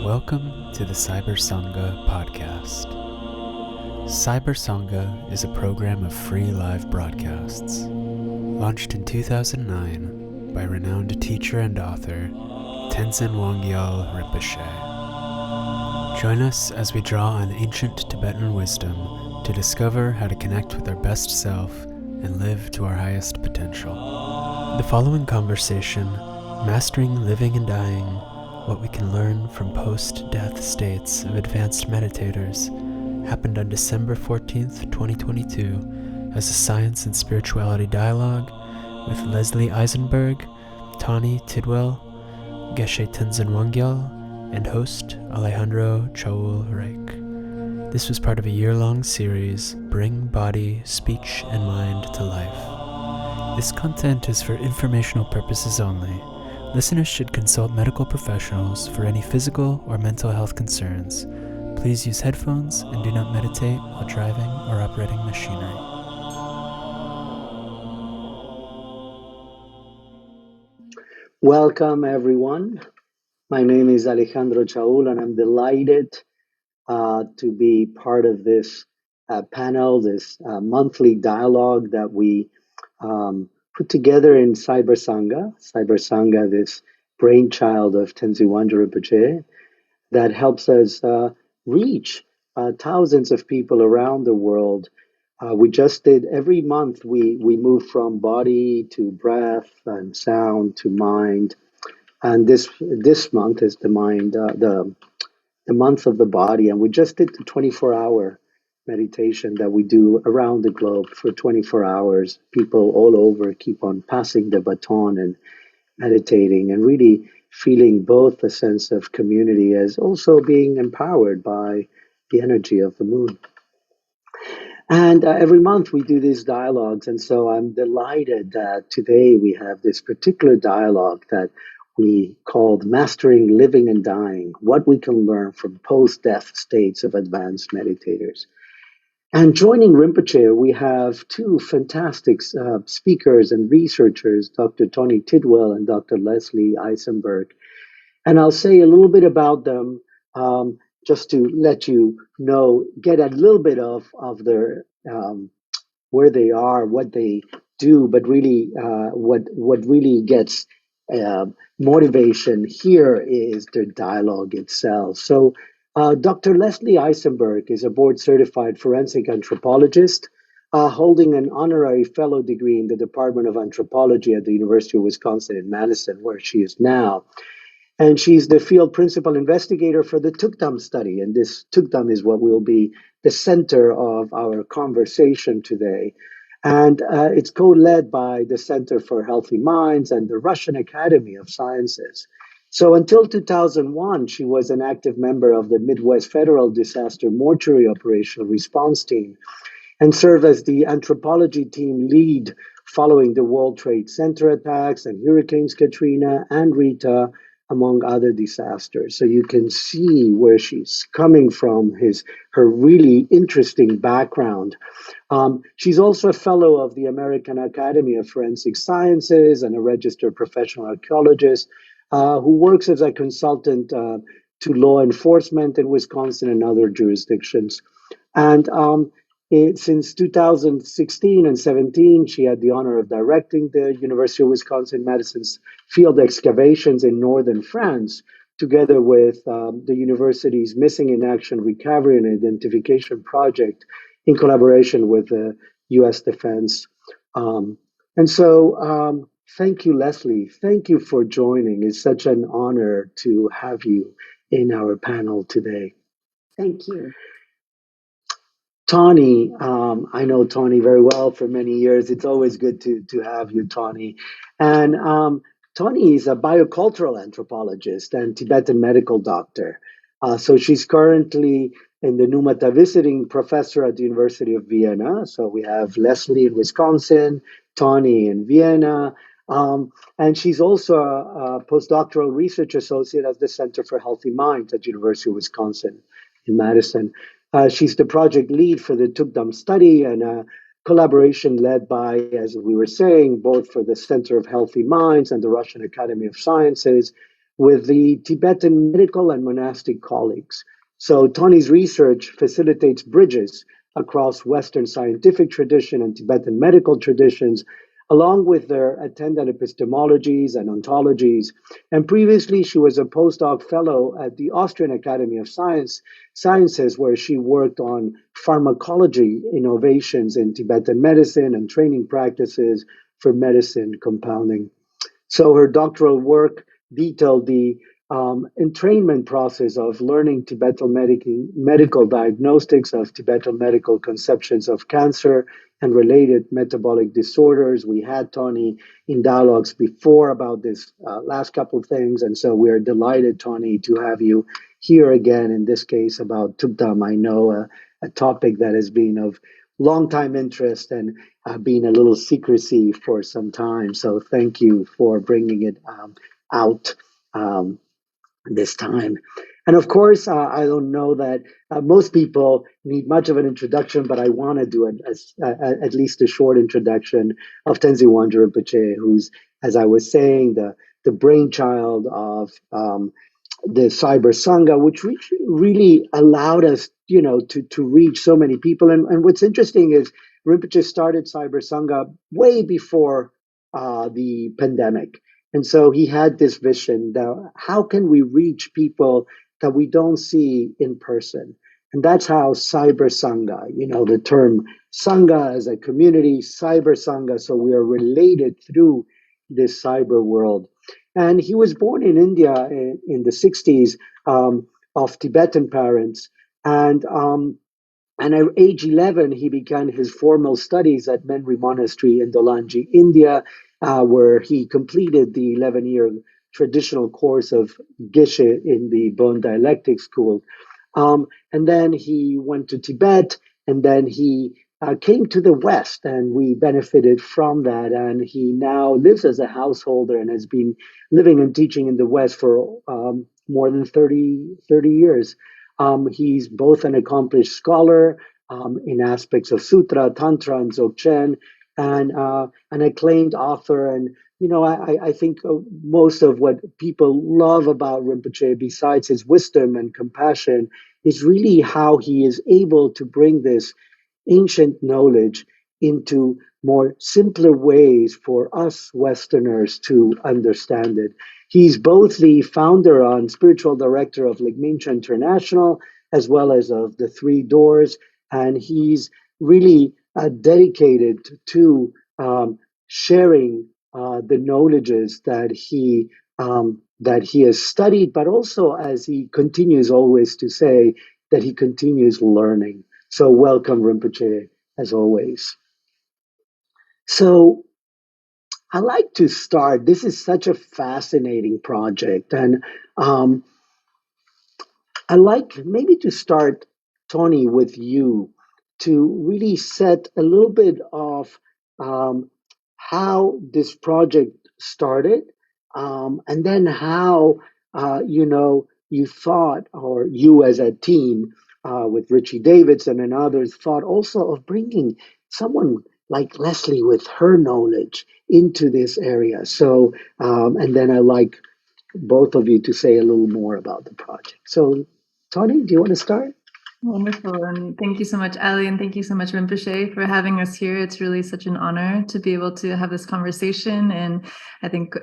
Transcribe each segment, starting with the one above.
Welcome to the Cyber Sangha podcast. Cyber Sangha is a program of free live broadcasts, launched in 2009 by renowned teacher and author Tenzin Wangyal Rinpoche. Join us as we draw on ancient Tibetan wisdom to discover how to connect with our best self and live to our highest potential. The following conversation, Mastering Living and Dying, What We Can Learn from Post-Death States of Advanced Meditators, happened on December 14th, 2022 as a science and spirituality dialogue with Leslie Eisenberg, Tawni Tidwell, Geshe Tenzin Wangyal, and host Alejandro Chaoul-Reich. This was part of a year-long series, Bring Body, Speech, and Mind to Life. This content is for informational purposes only. Listeners should consult medical professionals for any physical or mental health concerns. Please use headphones and do not meditate while driving or operating machinery. Welcome, everyone. My name is Alejandro Chaoul, and I'm delighted to be part of this panel, this monthly dialogue that we put together in Cyber Sangha. Cyber Sangha, this brainchild of Tenzin Wangyal Rinpoche, that helps us reach thousands of people around the world. We just did, every month we move from body to breath and sound to mind. And this month is the mind, the month of the body. And we just did the 24-hour meditation that we do around the globe for 24 hours. People all over keep on passing the baton and meditating and really feeling both a sense of community as also being empowered by the energy of the moon. And every month we do these dialogues. And so I'm delighted that today we have this particular dialogue that we called Mastering Living and Dying, What We Can Learn from Post-Death States of Advanced Meditators. And joining Rinpoche, we have two fantastic speakers and researchers, Dr. Tawni Tidwell and Dr. Leslie Eisenberg. And I'll say a little bit about them just to let you know, get a little bit of their where they are, what they do, but really what really gets motivation here is their dialogue itself. So Dr. Leslie Eisenberg is a board-certified forensic anthropologist holding an honorary fellow degree in the Department of Anthropology at the University of Wisconsin in Madison, where she is now. And she's the field principal investigator for the Tukdam study. And this Tukdam is what will be the center of our conversation today. And it's co-led by the Center for Healthy Minds and the Russian Academy of Sciences. So until 2001, she was an active member of the Midwest Federal Disaster Mortuary Operational Response Team and served as the anthropology team lead following the World Trade Center attacks and Hurricanes Katrina and Rita, among other disasters. So you can see where she's coming from, her really interesting background. She's also a fellow of the American Academy of Forensic Sciences and a registered professional archaeologist who works as a consultant to law enforcement in Wisconsin and other jurisdictions. And since 2016 and 17, she had the honor of directing the University of Wisconsin-Madison's field excavations in northern France, together with the university's Missing in Action Recovery and Identification Project in collaboration with the U.S. Defense. And so thank you, Leslie. Thank you for joining. It's such an honor to have you in our panel today. Thank you. Tawni, I know Tawni very well for many years. It's always good to have you, Tawni. And Tawni is a biocultural anthropologist and Tibetan medical doctor. So she's currently in the Numata visiting professor at the University of Vienna. So we have Leslie in Wisconsin, Tawni in Vienna. And she's also a postdoctoral research associate at the Center for Healthy Minds at the University of Wisconsin in Madison. She's the project lead for the Tukdam study and a collaboration led by, as we were saying, both for the Center of Healthy Minds and the Russian Academy of Sciences, with the Tibetan medical and monastic colleagues. So Tawni's research facilitates bridges across Western scientific tradition and Tibetan medical traditions, along with their attendant epistemologies and ontologies. And previously, she was a postdoc fellow at the Austrian Academy of Sciences, where she worked on pharmacology innovations in Tibetan medicine and training practices for medicine compounding. So her doctoral work detailed the entrainment process of learning Tibetan medical diagnostics of Tibetan medical conceptions of cancer and related metabolic disorders. We had Tawni in dialogues before about this last couple of things, and so we're delighted, Tawni, to have you here again, in this case about Tuptam. I know a topic that has been of long time interest and been a little secrecy for some time. So thank you for bringing it out this time. And of course, I don't know that most people need much of an introduction, but I want to do at least a short introduction of Tenzin Wangyal Rinpoche, who's, as I was saying, the brainchild of the Cyber Sangha, which really allowed us, to reach so many people. And what's interesting is Rinpoche started Cyber Sangha way before the pandemic. And so he had this vision that how can we reach people that we don't see in person? And that's how Cyber Sangha, the term Sangha as a community, Cyber Sangha, so we are related through this cyber world. And he was born in India in the 60s of Tibetan parents. And at age 11, he began his formal studies at Menri Monastery in Dolanji, India, where he completed the 11-year traditional course of Geshe in the Bonn Dialectic School. And then he went to Tibet, and then he came to the West, and we benefited from that. And he now lives as a householder and has been living and teaching in the West for more than 30 years. He's both an accomplished scholar in aspects of Sutra, Tantra, and Dzogchen, and an acclaimed author. And, I think most of what people love about Rinpoche, besides his wisdom and compassion, is really how he is able to bring this ancient knowledge into more simpler ways for us Westerners to understand it. He's both the founder and spiritual director of Ligmincha International, as well as of the Three Doors, and he's really dedicated to sharing the knowledges that he has studied, but also, as he continues always to say, that he continues learning. So welcome, Rinpoche, as always. So I like to start. This is such a fascinating project, and I like maybe to start, Tawni, with you to really set a little bit of how this project started, and then how you thought, or you as a team with Richie Davidson and others, thought also of bringing someone like Leslie with her knowledge into this area. So, and then I like both of you to say a little more about the project. So, Tawni, do you want to start? Wonderful. And thank you so much, Ali, and thank you so much, Rinpoche, for having us here. It's really such an honor to be able to have this conversation. And I think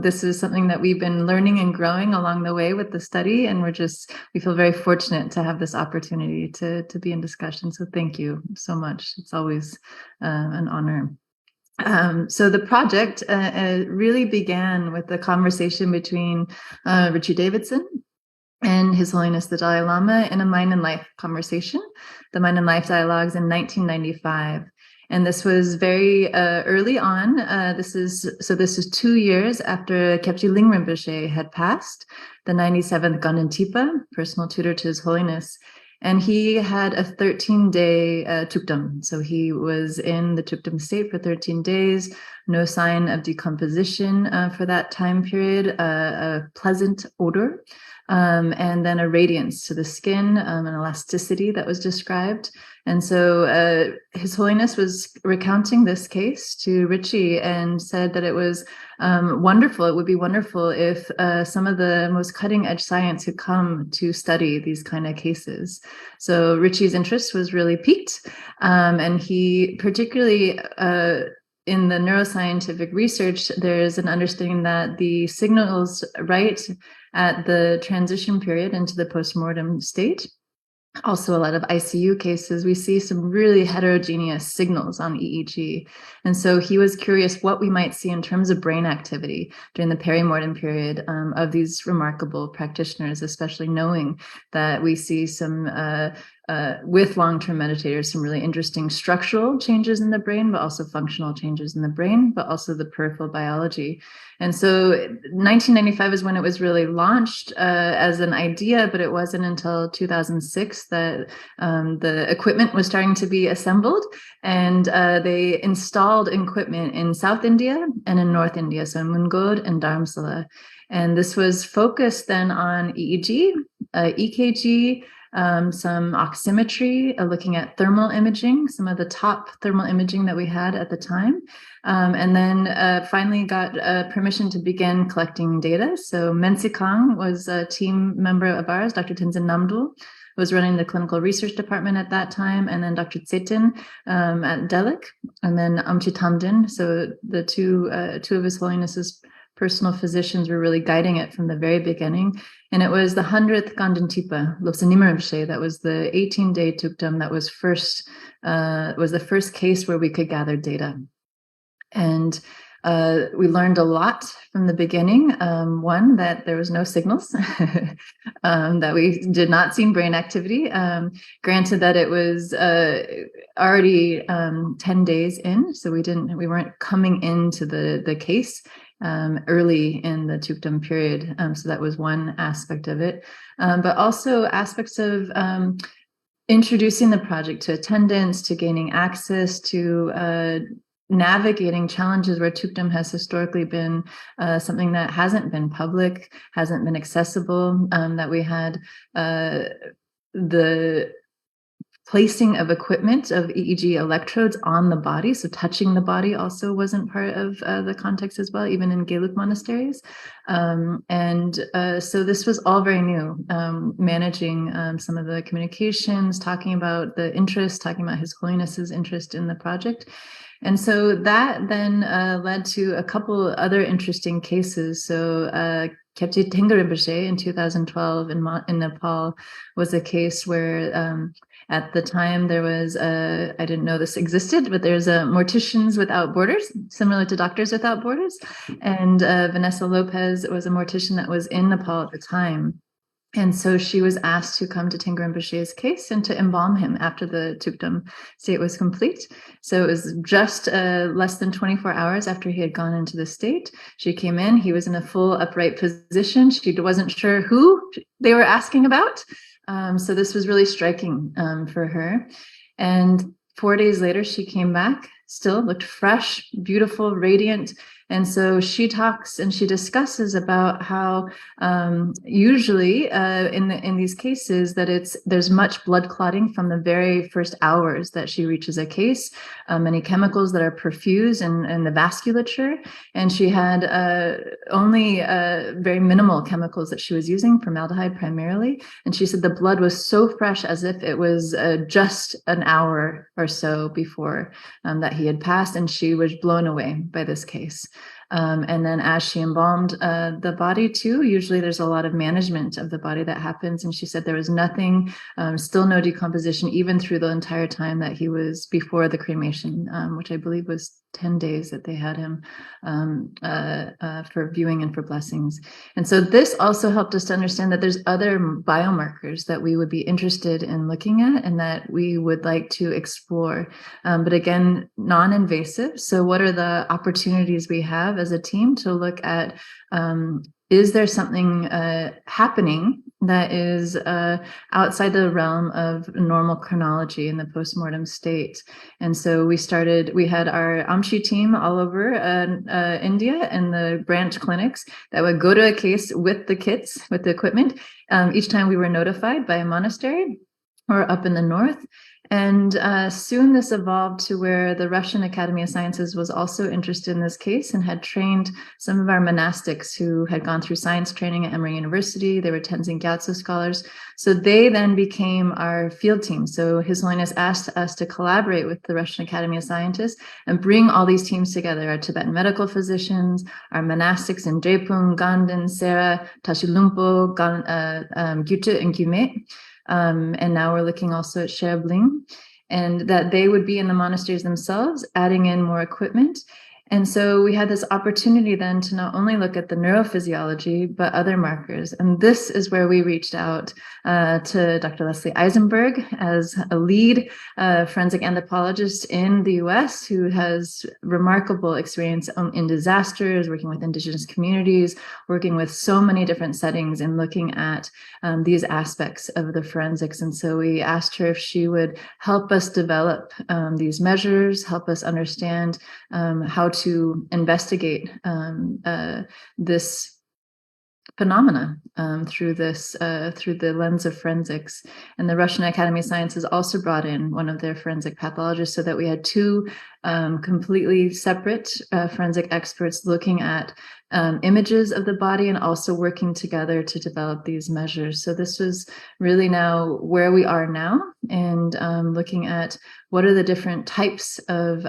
this is something that we've been learning and growing along the way with the study. And we feel very fortunate to have this opportunity to be in discussion. So thank you so much. It's always an honor. So the project really began with a conversation between Richie Davidson and His Holiness the Dalai Lama in a Mind and Life conversation, the Mind and Life Dialogues in 1995. And this was very early on. This is 2 years after Khepji Ling Rinpoche had passed, the 97th Ganden Tipa, personal tutor to His Holiness. And he had a 13-day tukdam. So he was in the tukdam state for 13 days, no sign of decomposition for that time period, a pleasant odor. and then a radiance to the skin, an elasticity that was described. And so His Holiness was recounting this case to Richie and said that it was wonderful. It would be wonderful if some of the most cutting edge science had come to study these kind of cases. So Richie's interest was really piqued, and he particularly in the neuroscientific research, there's an understanding that the signals right at the transition period into the postmortem state, also a lot of ICU cases, we see some really heterogeneous signals on EEG. And so he was curious what we might see in terms of brain activity during the perimortem period of these remarkable practitioners, especially knowing that we see some with long-term meditators, some really interesting structural changes in the brain, but also functional changes in the brain, but also the peripheral biology. And so 1995 is when it was really launched as an idea, but it wasn't until 2006 that the equipment was starting to be assembled, and they installed equipment in South India and in North India, so in Mungod and Dharamsala. And this was focused then on EEG, EKG, some oximetry, looking at thermal imaging, some of the top thermal imaging that we had at the time. And then finally got permission to begin collecting data. So Mensikang was a team member of ours, Dr. Tenzin Namdul was running the clinical research department at that time, and then Dr. Tsetin at Delik, and then Amchi Tamdin. So the two of His Holiness's personal physicians were really guiding it from the very beginning. And it was the 100th Gandantipa, Lopsanimramshe, that was the 18-day tukdam that was the first case where we could gather data. And we learned a lot from the beginning. One, that there was no signals, that we did not see brain activity. Granted that it was already 10 days in, so we weren't coming into the case early in the tukdam period. So that was one aspect of it. But also aspects of introducing the project to attendance, to gaining access, to navigating challenges where tukdam has historically been something that hasn't been public, hasn't been accessible, that we had the placing of equipment of EEG electrodes on the body. So touching the body also wasn't part of the context as well, even in Gelug monasteries. So this was all very new, managing some of the communications, talking about the interest, talking about His Holiness's interest in the project. And so that then led to a couple other interesting cases. So Khepji Tengri Rinpoche in 2012 in Nepal was a case where at the time there was, I didn't know this existed, but there's a Morticians Without Borders, similar to Doctors Without Borders. And Vanessa Lopez was a mortician that was in Nepal at the time. And so she was asked to come to Tengri Rinpoche's case and to embalm him after the tukdam state was complete. So it was just less than 24 hours after he had gone into the state. She came in, he was in a full upright position. She wasn't sure who they were asking about. So this was really striking for her. And 4 days later, she came back, still looked fresh, beautiful, radiant. And so she talks and she discusses about how usually in these cases that there's much blood clotting from the very first hours that she reaches a case, many chemicals that are perfused in the vasculature. And she had only very minimal chemicals that she was using, formaldehyde primarily. And she said the blood was so fresh as if it was just an hour or so before that he had passed. And she was blown away by this case. And then as she embalmed the body too, usually there's a lot of management of the body that happens. And she said there was nothing, still no decomposition, even through the entire time that he was before the cremation, which I believe was 10 days that they had him for viewing and for blessings. And so this also helped us to understand that there's other biomarkers that we would be interested in looking at and that we would like to explore. But again, non-invasive. So what are the opportunities we have as a team to look at is there something happening that is outside the realm of normal chronology in the postmortem state? And so we had our Amshi team all over India and the branch clinics that would go to a case with the kits, with the equipment, each time we were notified by a monastery or up in the north. And soon this evolved to where the Russian Academy of Sciences was also interested in this case and had trained some of our monastics who had gone through science training at Emory University. They were Tenzin Gyatso scholars. So they then became our field team. So His Holiness asked us to collaborate with the Russian Academy of Scientists and bring all these teams together, our Tibetan medical physicians, our monastics in Drepung, Ganden, Sera, Tashilumpo, Gyute, and Gyume. And now we're looking also at Sherbling, and that they would be in the monasteries themselves, adding in more equipment. And so we had this opportunity then to not only look at the neurophysiology, but other markers. And this is where we reached out to Dr. Leslie Eisenberg as a lead forensic anthropologist in the US who has remarkable experience in disasters, working with indigenous communities, working with so many different settings and looking at these aspects of the forensics. And so we asked her if she would help us develop these measures, help us understand how to investigate this phenomena through the lens of forensics. And the Russian Academy of Sciences also brought in one of their forensic pathologists, so that we had two completely separate forensic experts looking at images of the body and also working together to develop these measures. So this was really now where we are now, and looking at what are the different types of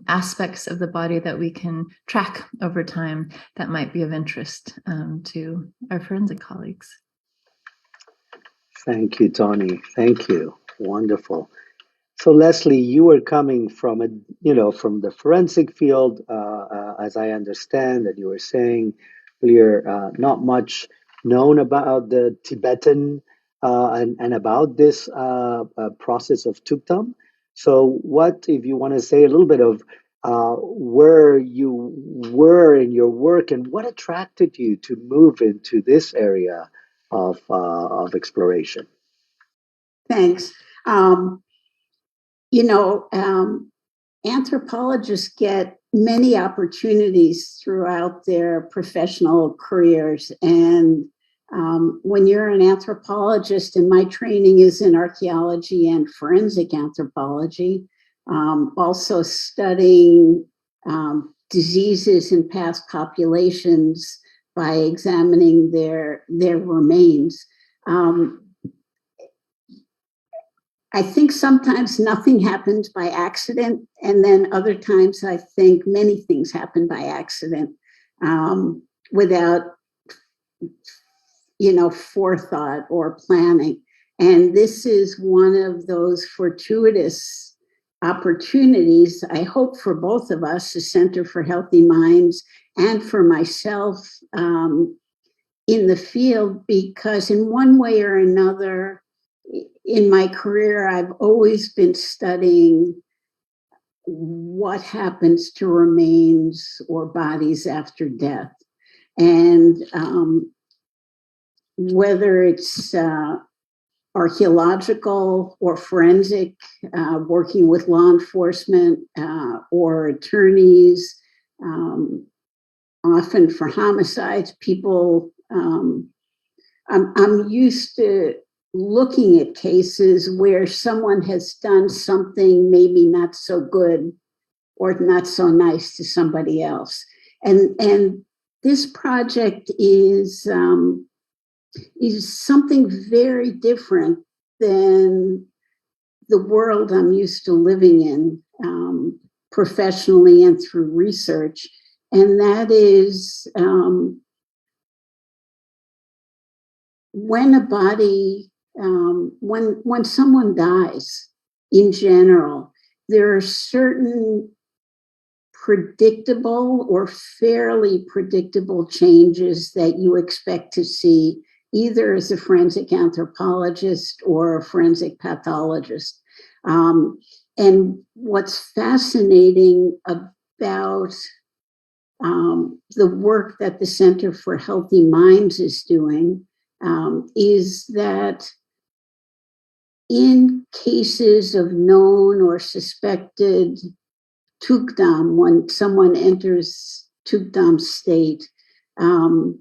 aspects of the body that we can track over time that might be of interest to our forensic colleagues. Thank you, Tawni. Thank you. Wonderful. So, Leslie, you were coming from from the forensic field, as I understand that you were saying earlier, not much known about the Tibetan and about this process of tuktam. So, what if you want to say a little bit of where you were in your work and what attracted you to move into this area of exploration? Thanks. Anthropologists get many opportunities throughout their professional careers. And when you're an anthropologist, and my training is in archaeology and forensic anthropology, also studying diseases in past populations by examining their remains. I think sometimes nothing happens by accident, and then other times I think many things happen by accident without, forethought or planning. And this is one of those fortuitous opportunities, I hope, for both of us, the Center for Healthy Minds, and for myself in the field, because in one way or another, in my career, I've always been studying what happens to remains or bodies after death. And whether it's archaeological or forensic, working with law enforcement or attorneys, often for homicides, people, I'm used to looking at cases where someone has done something maybe not so good or not so nice to somebody else. And this project is something very different than the world I'm used to living in professionally and through research. And that is when a body, when someone dies in general, there are certain predictable or fairly predictable changes that you expect to see either as a forensic anthropologist or a forensic pathologist. And what's fascinating about the work that the Center for Healthy Minds is doing is that in cases of known or suspected tukdam, when someone enters tukdam state, and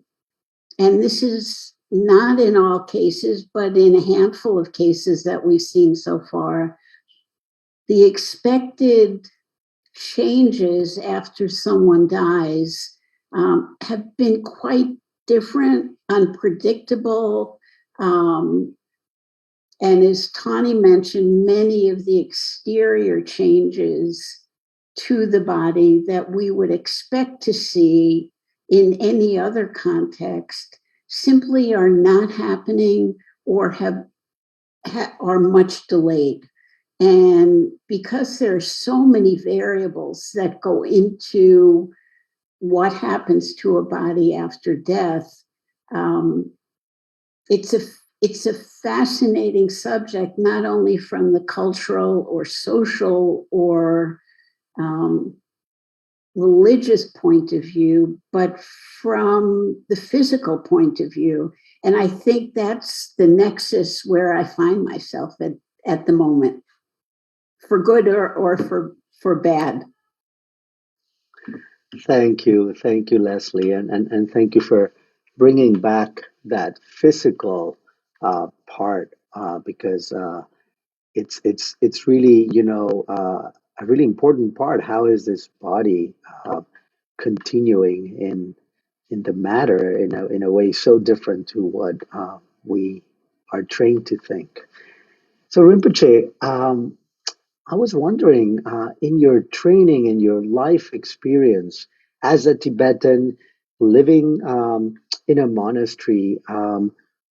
this is not in all cases, but in a handful of cases that we've seen so far, the expected changes after someone dies have been quite different, unpredictable. And as Tawni mentioned, many of the exterior changes to the body that we would expect to see in any other context simply are not happening or are much delayed. And because there are so many variables that go into what happens to a body after death, it's a fascinating subject, not only from the cultural or social or religious point of view, but from the physical point of view. And I think that's the nexus where I find myself at the moment, for good or for bad. Thank you, Leslie, and thank you for bringing back that physical part because it's really a really important part. How is this body continuing in the matter in a way so different to what we are trained to think? So Rinpoche, I was wondering, in your training, in your life experience as a Tibetan living in a monastery,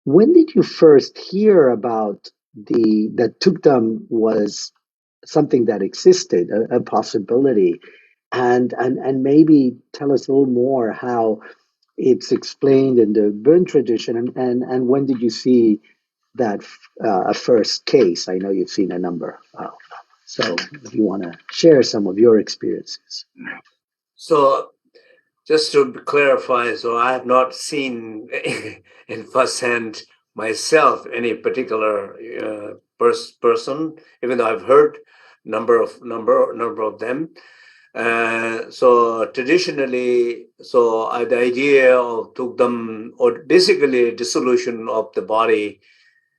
when did you first hear about that Tukdam was something that existed, a possibility, and maybe tell us a little more how it's explained in the Bön tradition, and when did you see that first case? I know you've seen a number. So if you want to share some of your experiences. So just to clarify, so I have not seen in firsthand myself any particular person, even though I've heard number of them. So traditionally, the idea of Tukdam, or basically dissolution of the body,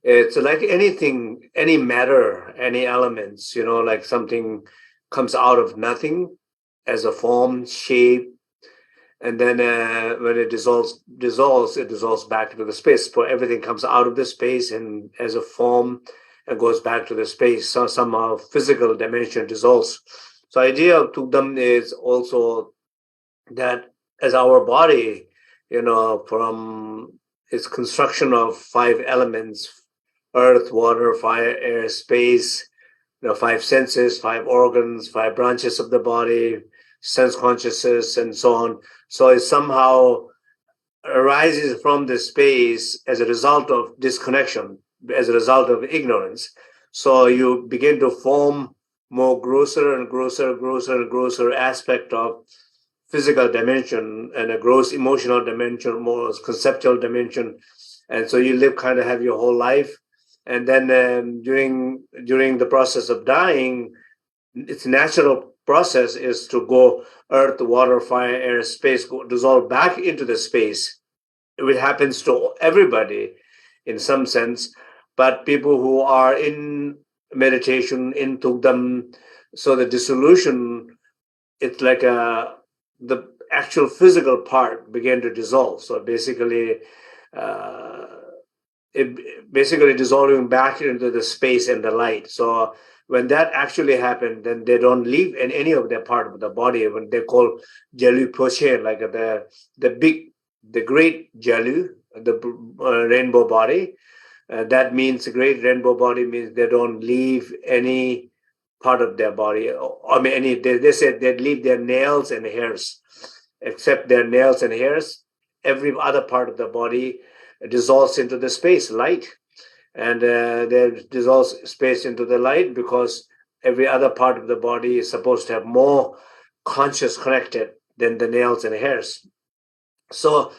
it's like anything, any matter, any elements, like something comes out of nothing as a form, shape, and then when it dissolves, it dissolves back into the space. For everything comes out of the space and as a form and goes back to the space. So somehow physical dimension dissolves. So idea of Tukdam is also that as our body, from its construction of 5 elements, earth, water, fire, air, space, 5 senses, 5 organs, 5 branches of the body, sense consciousness, and so on. So it somehow arises from the space as a result of disconnection, as a result of ignorance. So you begin to form more grosser and grosser aspect of physical dimension and a gross emotional dimension, more conceptual dimension. And so you have your whole life. And then during the process of dying, its natural process is to go earth, water, fire, air, space, dissolve back into the space. It happens to everybody in some sense, but people who are in meditation, in Tukdam, so the dissolution, it's like the actual physical part began to dissolve. So basically, it basically dissolving back into the space and the light. So when that actually happened, then they don't leave in any of their part of the body. When they call Jalu Poche, like the great Jalu, the rainbow body. That means the great rainbow body means they don't leave any part of their body. They said they'd leave their nails and hairs, except their nails and hairs. Every other part of the body dissolves into the space, light. And they dissolves space into the light because every other part of the body is supposed to have more conscious connected than the nails and hairs. So,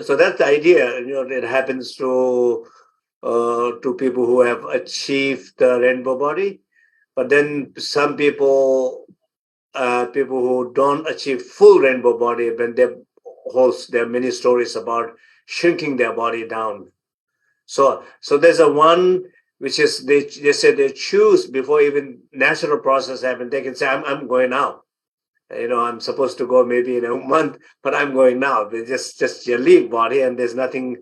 so that's the idea. It happens to people who have achieved the rainbow body, but then some people who don't achieve full rainbow body, when they host, there are many stories about shrinking their body down. So there's a one which is they say they choose before even natural process happen. They can say, I'm going now. I'm supposed to go maybe in a month, but I'm going now. They just you leave body and there's nothing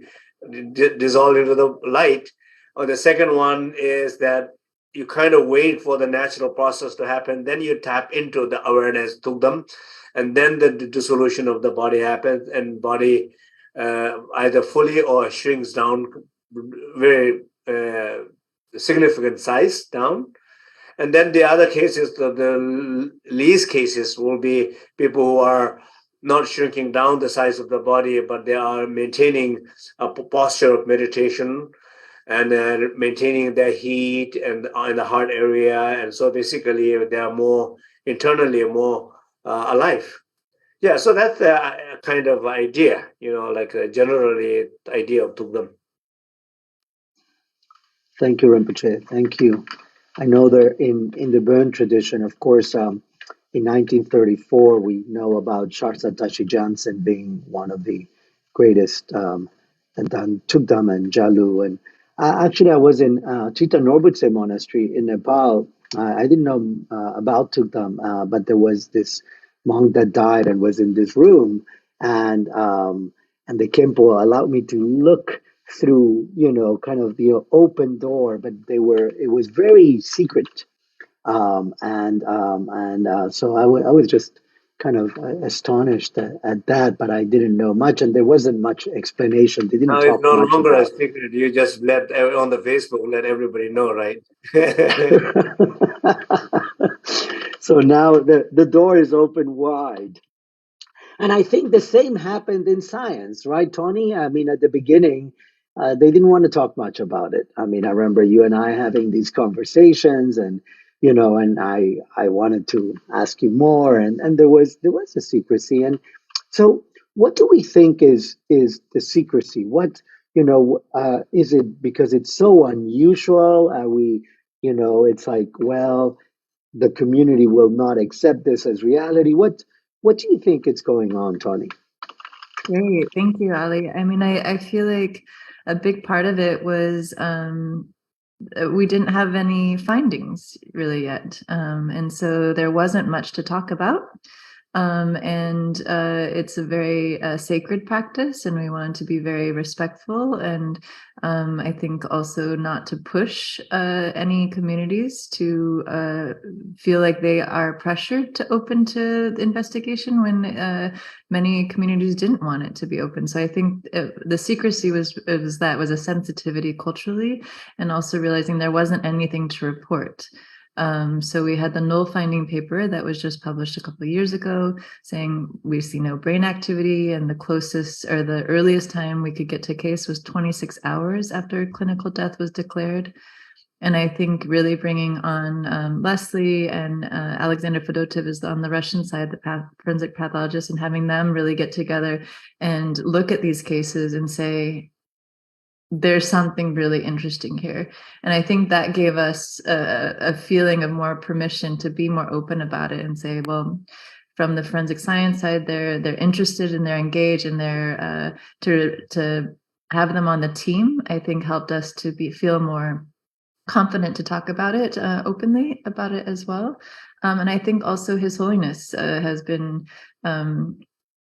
dissolved into the light. Or the second one is that you kind of wait for the natural process to happen, then you tap into the awareness to them, and then the dissolution of the body happens, and body either fully or shrinks down very significant size down. And then the other cases, the least cases, will be people who are not shrinking down the size of the body, but they are maintaining a posture of meditation and maintaining their heat and in the heart area. And so basically they are more internally more alive. Yeah, so that's a kind of idea, like generally the idea of Tugdam. Thank you, Rinpoche. Thank you. I know that in the Burn tradition, of course, in 1934, we know about Sharsa Tashi Jansen being one of the greatest, and then Tugdam and Jalu. And actually, I was in Chita Norbutse Monastery in Nepal. I didn't know about Tugdam, but there was this monk that died and was in this room, and the Kempo allowed me to look through, kind of the open door, but it was very secret. So I was just kind of astonished at that, but I didn't know much, and there wasn't much explanation. They didn't Now it's talk no much longer about a secret. You just let on the Facebook, let everybody know, right? So now the door is open wide. And I think the same happened in science, right, Tawni? I mean, at the beginning, they didn't want to talk much about it. I mean, I remember you and I having these conversations, and and I wanted to ask you more, and there was a secrecy. And so, what do we think is the secrecy? What is it because it's so unusual? Are we, it's like, well, the community will not accept this as reality. What do you think is going on, Tawni? Great. Thank you, Ali. I mean, I feel like a big part of it was we didn't have any findings really yet. And so there wasn't much to talk about. It's a very sacred practice, and we wanted to be very respectful, and I think also not to push any communities to feel like they are pressured to open to the investigation when many communities didn't want it to be open. So I think the secrecy was a sensitivity culturally, and also realizing there wasn't anything to report. So we had the null finding paper that was just published a couple of years ago saying we see no brain activity, and the closest or the earliest time we could get to case was 26 hours after clinical death was declared. And I think really bringing on Leslie and Alexander Fedotov is on the Russian side, the forensic pathologist, and having them really get together and look at these cases and say, there's something really interesting here. And I think that gave us a feeling of more permission to be more open about it and say, well, from the forensic science side, they're interested and they're engaged, and they're to have them on the team, I think helped us to feel more confident to talk about it openly about it as well. And I think also His Holiness has been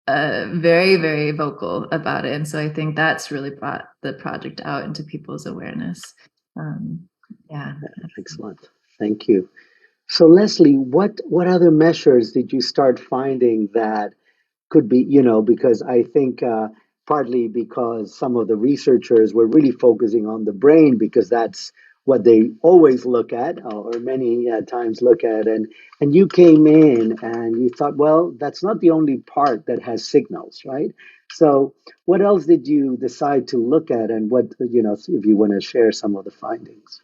very, very vocal about it. And so I think that's really brought the project out into people's awareness. Yeah. Excellent. Thank you. So Leslie, what other measures did you start finding that could be, because I think partly because some of the researchers were really focusing on the brain because that's what they always look at, or many times look at, and you came in and you thought, well, that's not the only part that has signals, right? So what else did you decide to look at, and what, if you want to share some of the findings?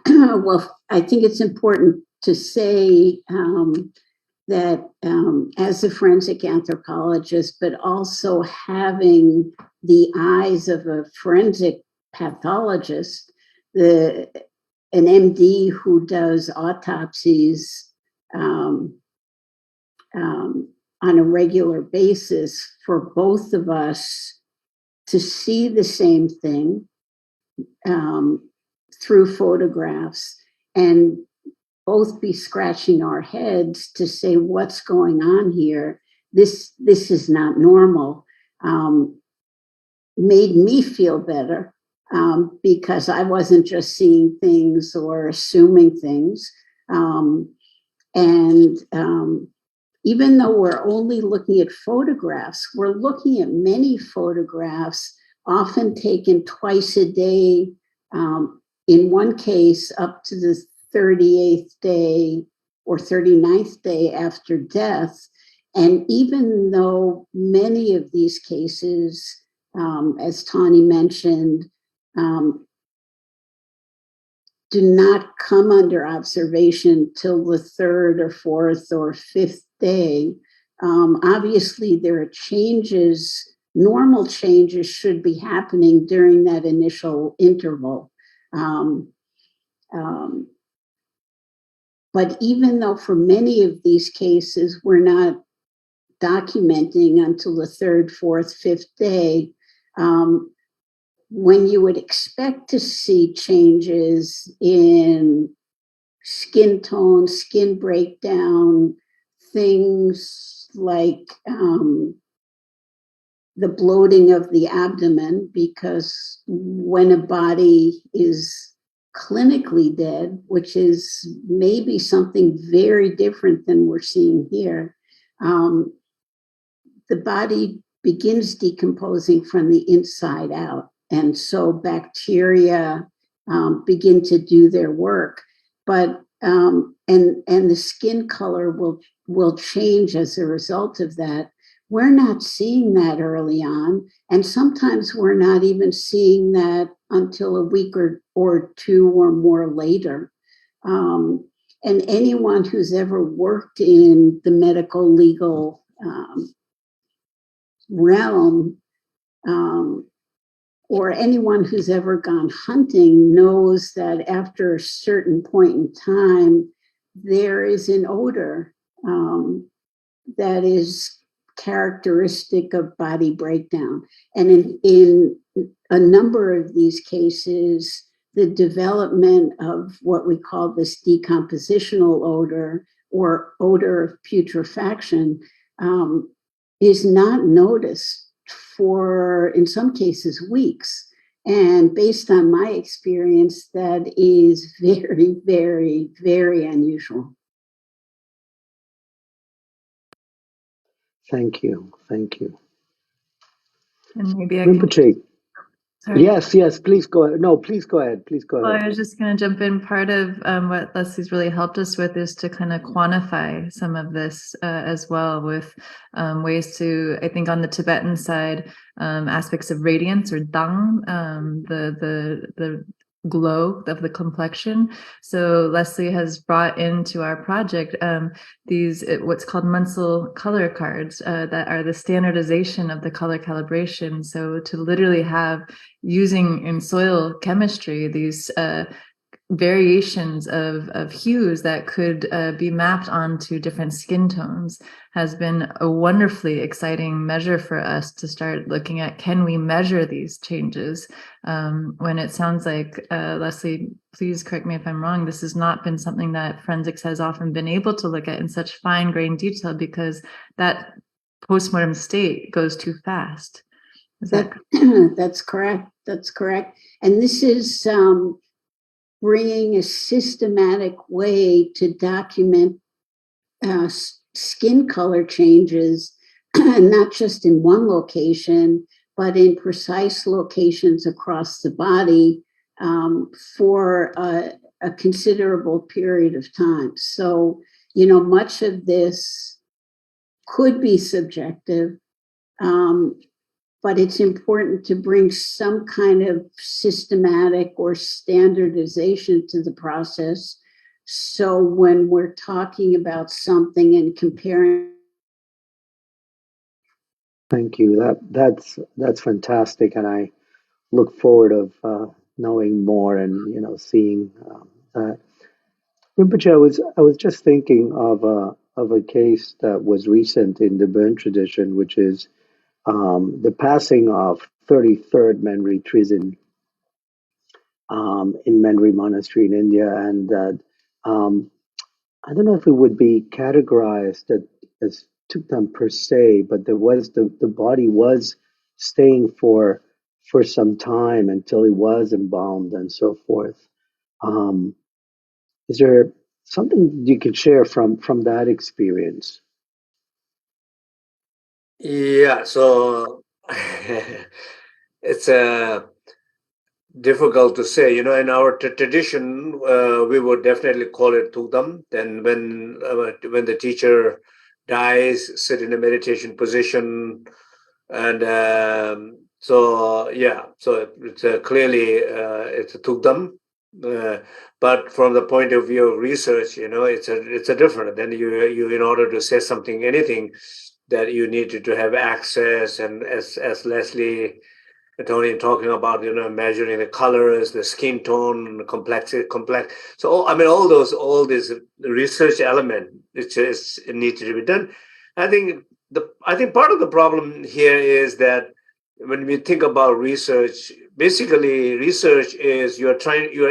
Well, I think it's important to say that as a forensic anthropologist, but also having the eyes of a forensic pathologist, an MD who does autopsies on a regular basis, for both of us to see the same thing through photographs and both be scratching our heads to say, what's going on here? This is not normal. Made me feel better because I wasn't just seeing things or assuming things. Even though we're only looking at photographs, we're looking at many photographs, often taken twice a day. In one case, up to the 38th day or 39th day after death. And even though many of these cases, as Tawni mentioned, do not come under observation till the 3rd or 4th or 5th day. Obviously, there are changes, normal changes should be happening during that initial interval. But even though for many of these cases, we're not documenting until the 3rd, 4th, 5th day, when you would expect to see changes in skin tone, skin breakdown, things like the bloating of the abdomen, because when a body is clinically dead, which is maybe something very different than we're seeing here, the body begins decomposing from the inside out. And so bacteria begin to do their work. But and the skin color will change as a result of that. We're not seeing that early on, and sometimes we're not even seeing that until a week or two or more later. And anyone who's ever worked in the medical legal realm, or anyone who's ever gone hunting knows that after a certain point in time, there is an odor that is characteristic of body breakdown. And in a number of these cases, the development of what we call this decompositional odor or odor of putrefaction is not noticed for, in some cases, weeks. And based on my experience, that is very, very, very unusual. Thank you. Thank you. And maybe I Rinpoche. can... Sorry. Yes, please go ahead. No, please go ahead. Please go ahead. Well, I was just going to jump in. Part of what Leslie's really helped us with is to kind of quantify some of this as well, with ways to, I think on the Tibetan side, aspects of radiance or dang, the glow of the complexion. So Leslie has brought into our project these what's called Munsell color cards that are the standardization of the color calibration. So to literally have, using in soil chemistry, these variations of hues that could be mapped onto different skin tones has been a wonderfully exciting measure for us to start looking at. Can we measure these changes? When it sounds like, Leslie, please correct me if I'm wrong, this has not been something that forensics has often been able to look at in such fine-grained detail, because that postmortem state goes too fast. That's correct. That's correct. And this is bringing a systematic way to document skin color changes, not just in one location, but in precise locations across the body for a considerable period of time. So, much of this could be subjective, but it's important to bring some kind of systematic or standardization to the process So when we're talking about something and comparing. Thank you. That's fantastic, and I look forward of knowing more and seeing that. Rinpoche, I was just thinking of a case that was recent in the Burn tradition, which is the passing of 33rd Menri Trizin in Menri Monastery in India, and that I don't know if it would be categorized as Tukdam per se, but there was the body was staying for some time until it was embalmed and so forth. Um, is there something you could share from that experience? Yeah, so it's difficult to say. In our tradition, we would definitely call it Tugdam. Then when the teacher dies, sit in a meditation position, and so it's clearly it's a Tugdam. But from the point of view of research, it's a different. Then you in order to say something, anything, that you needed to have access, and as Leslie Tawni talking about, measuring the colors, the skin tone, the complex. So I mean, all this research element, it needs to be done. I think part of the problem here is that when we think about research, basically research is you're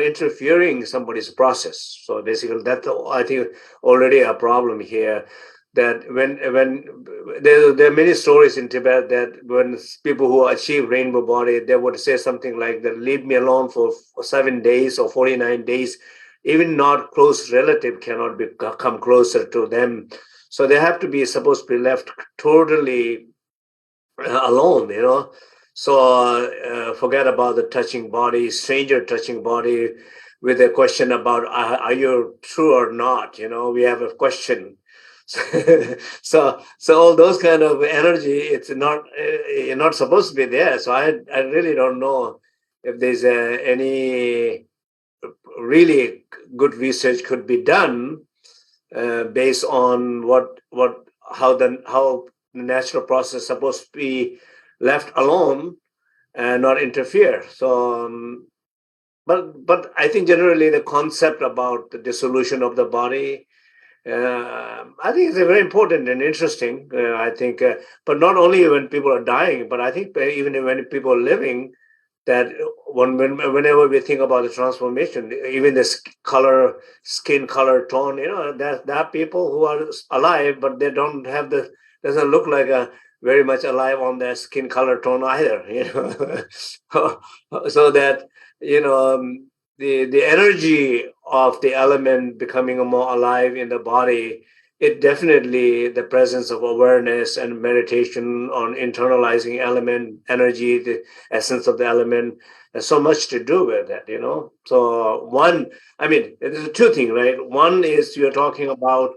interfering in somebody's process. So basically, that's I think already a problem here. That when there are many stories in Tibet that when people who achieve rainbow body, they would say something like that: "Leave me alone for 7 days or 49 days." Even not close relative cannot come closer to them, so they have to be supposed to be left totally alone. So forget about the touching body, stranger touching body, with a question about are you true or not? We have a question. so all those kind of energy, it's not you're not supposed to be there. So I really don't know if there's any really good research could be done based on how the natural process is supposed to be left alone and not interfere. So but I think generally the concept about the dissolution of the body, I think it's very important and interesting. I think, but not only when people are dying, but I think even when people are living, that whenever we think about the transformation, even the skin color tone, there are people who are alive, but they don't have doesn't look like a very much alive on their skin color tone either. So that the energy of the element becoming more alive in the body, it definitely, the presence of awareness and meditation on internalizing element energy, the essence of the element, has so much to do with that. So there's two things, right? One is you're talking about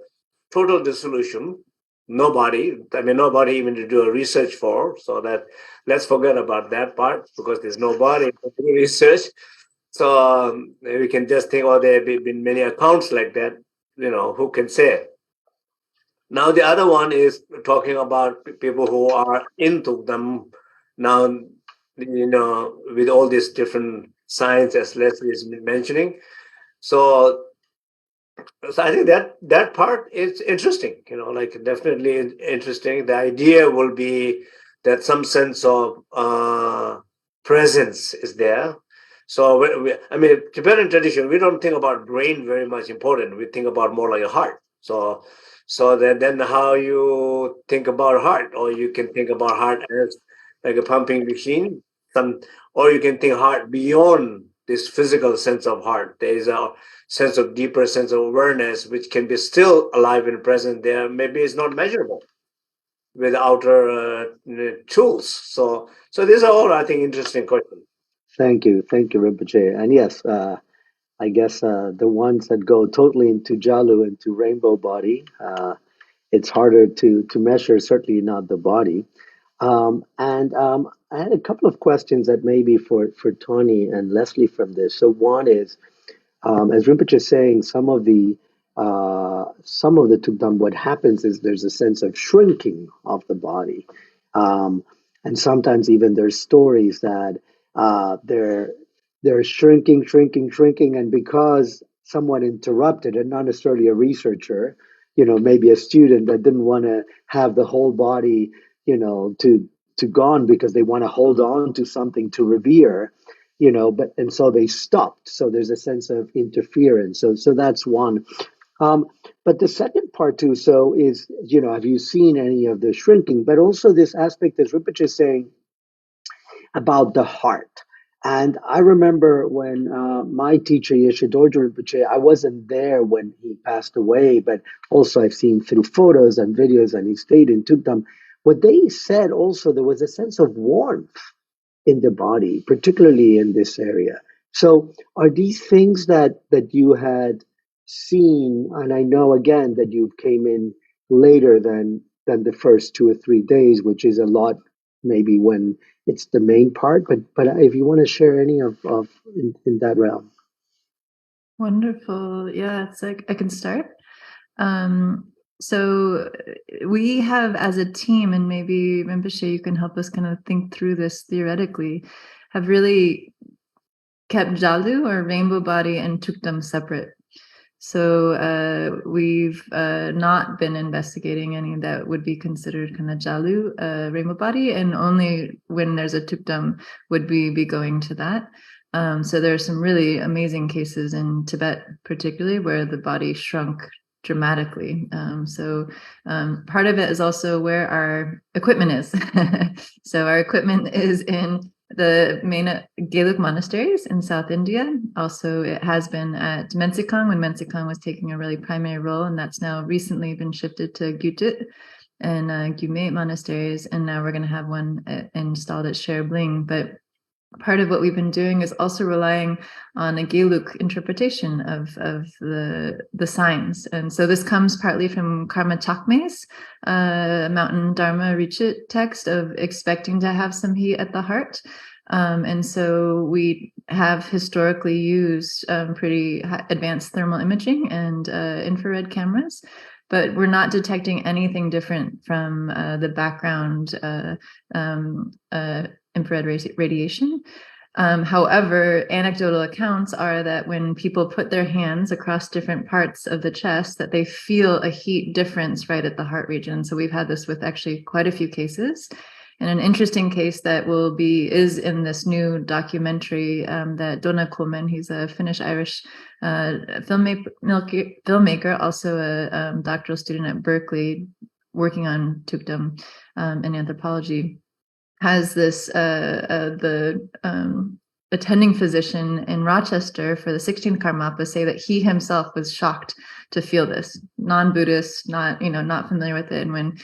total dissolution, nobody even to do a research for, so that let's forget about that part, because there's nobody to do research. So we can just think, oh, there have been many accounts like that, who can say. Now, the other one is talking about people who are into them now, with all these different signs, as Leslie is mentioning. So I think that part is interesting, like definitely interesting. The idea will be that some sense of presence is there. So Tibetan tradition, we don't think about brain very much important. We think about more like a heart. So then how you think about heart, or you can think about heart as like a pumping machine, or you can think heart beyond this physical sense of heart. There is a deeper sense of awareness, which can be still alive and present there. Maybe it's not measurable with outer tools. So these are all, I think, interesting questions. Thank you, Rinpoche. And yes, I guess the ones that go totally into Jalu, into rainbow body, it's harder to measure. Certainly not the body. And I had a couple of questions that maybe for Tawni and Leslie from this. So one is, as Rinpoche is saying, some of the Tukdam, what happens is there's a sense of shrinking of the body, and sometimes even there's stories that they're shrinking, shrinking, shrinking, and because someone interrupted, and not necessarily a researcher, maybe a student that didn't want to have the whole body, to gone because they want to hold on to something to revere, and so they stopped. So there's a sense of interference. So that's one. But the second part too, so is, have you seen any of the shrinking? But also this aspect, as Rinpoche is saying, about the heart. And I remember when my teacher, Geshe Rinpoche, I wasn't there when he passed away, but also I've seen through photos and videos, and he stayed in Tukdam. What they said also, there was a sense of warmth in the body, particularly in this area. So are these things that you had seen? And I know again that you came in later than the first 2 or 3 days, which is a lot maybe when it's the main part. But if you want to share any of in that realm. Wonderful. Yeah, it's like I can start. So we have, as a team, and maybe Rinpoche, you can help us kind of think through this theoretically, have really kept Jalu, or rainbow body, and Tukdam separate. So we've not been investigating any that would be considered kind of Jalu, rainbow body, and only when there's a Tukdam would we be going to that. So there are some really amazing cases in Tibet, particularly, where the body shrunk dramatically. So part of it is also where our equipment is. So our equipment is in the main Gelug monasteries in South India. Also, it has been at Mensikang when Mensikang was taking a really primary role, and that's now recently been shifted to Gyutit and Gyume monasteries, and now we're going to have one installed at Sherbling. But part of what we've been doing is also relying on a Gelug interpretation of the signs. And so this comes partly from Karma Chakme's Mountain Dharma Richit text of expecting to have some heat at the heart. And so we have historically used pretty advanced thermal imaging and infrared cameras, but we're not detecting anything different from the background infrared radiation. However, anecdotal accounts are that when people put their hands across different parts of the chest, that they feel a heat difference right at the heart region. So we've had this with actually quite a few cases. And an interesting case that is in this new documentary that Donna Coleman, he's a Finnish-Irish filmmaker, also a doctoral student at Berkeley, working on Tukdam and anthropology, has this the attending physician in Rochester for the 16th Karmapa say that he himself was shocked to feel this, non-Buddhist, not familiar with it. And when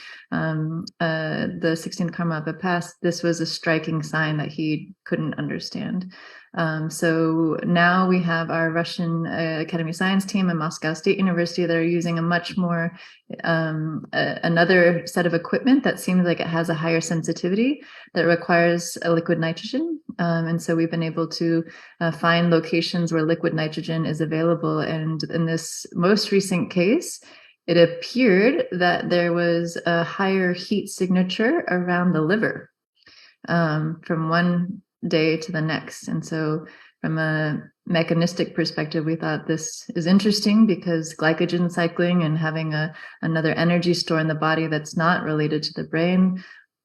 the 16th Karmapa passed, this was a striking sign that he couldn't understand. So now we have our Russian Academy of Science team and Moscow State University that are using a much more another set of equipment that seems like it has a higher sensitivity that requires a liquid nitrogen. And so we've been able to find locations where liquid nitrogen is available. And in this most recent case, it appeared that there was a higher heat signature around the liver from one day to the next. And so from a mechanistic perspective, we thought this is interesting because glycogen cycling and having another energy store in the body that's not related to the brain,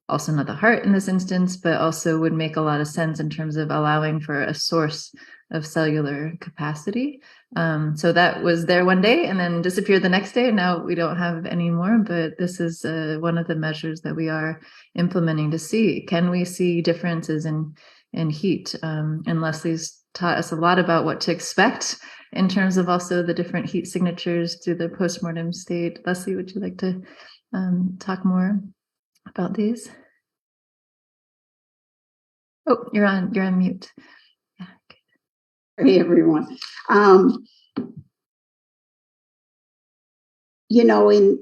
also not the heart in this instance, but also would make a lot of sense in terms of allowing for a source of cellular capacity. So that was there one day and then disappeared the next day. Now we don't have any more, but this is one of the measures that we are implementing to see, can we see differences in heat? And Leslie's taught us a lot about what to expect in terms of also the different heat signatures through the postmortem state. Leslie, would you like to talk more about these? Oh, you're on mute. Yeah. Hey, everyone.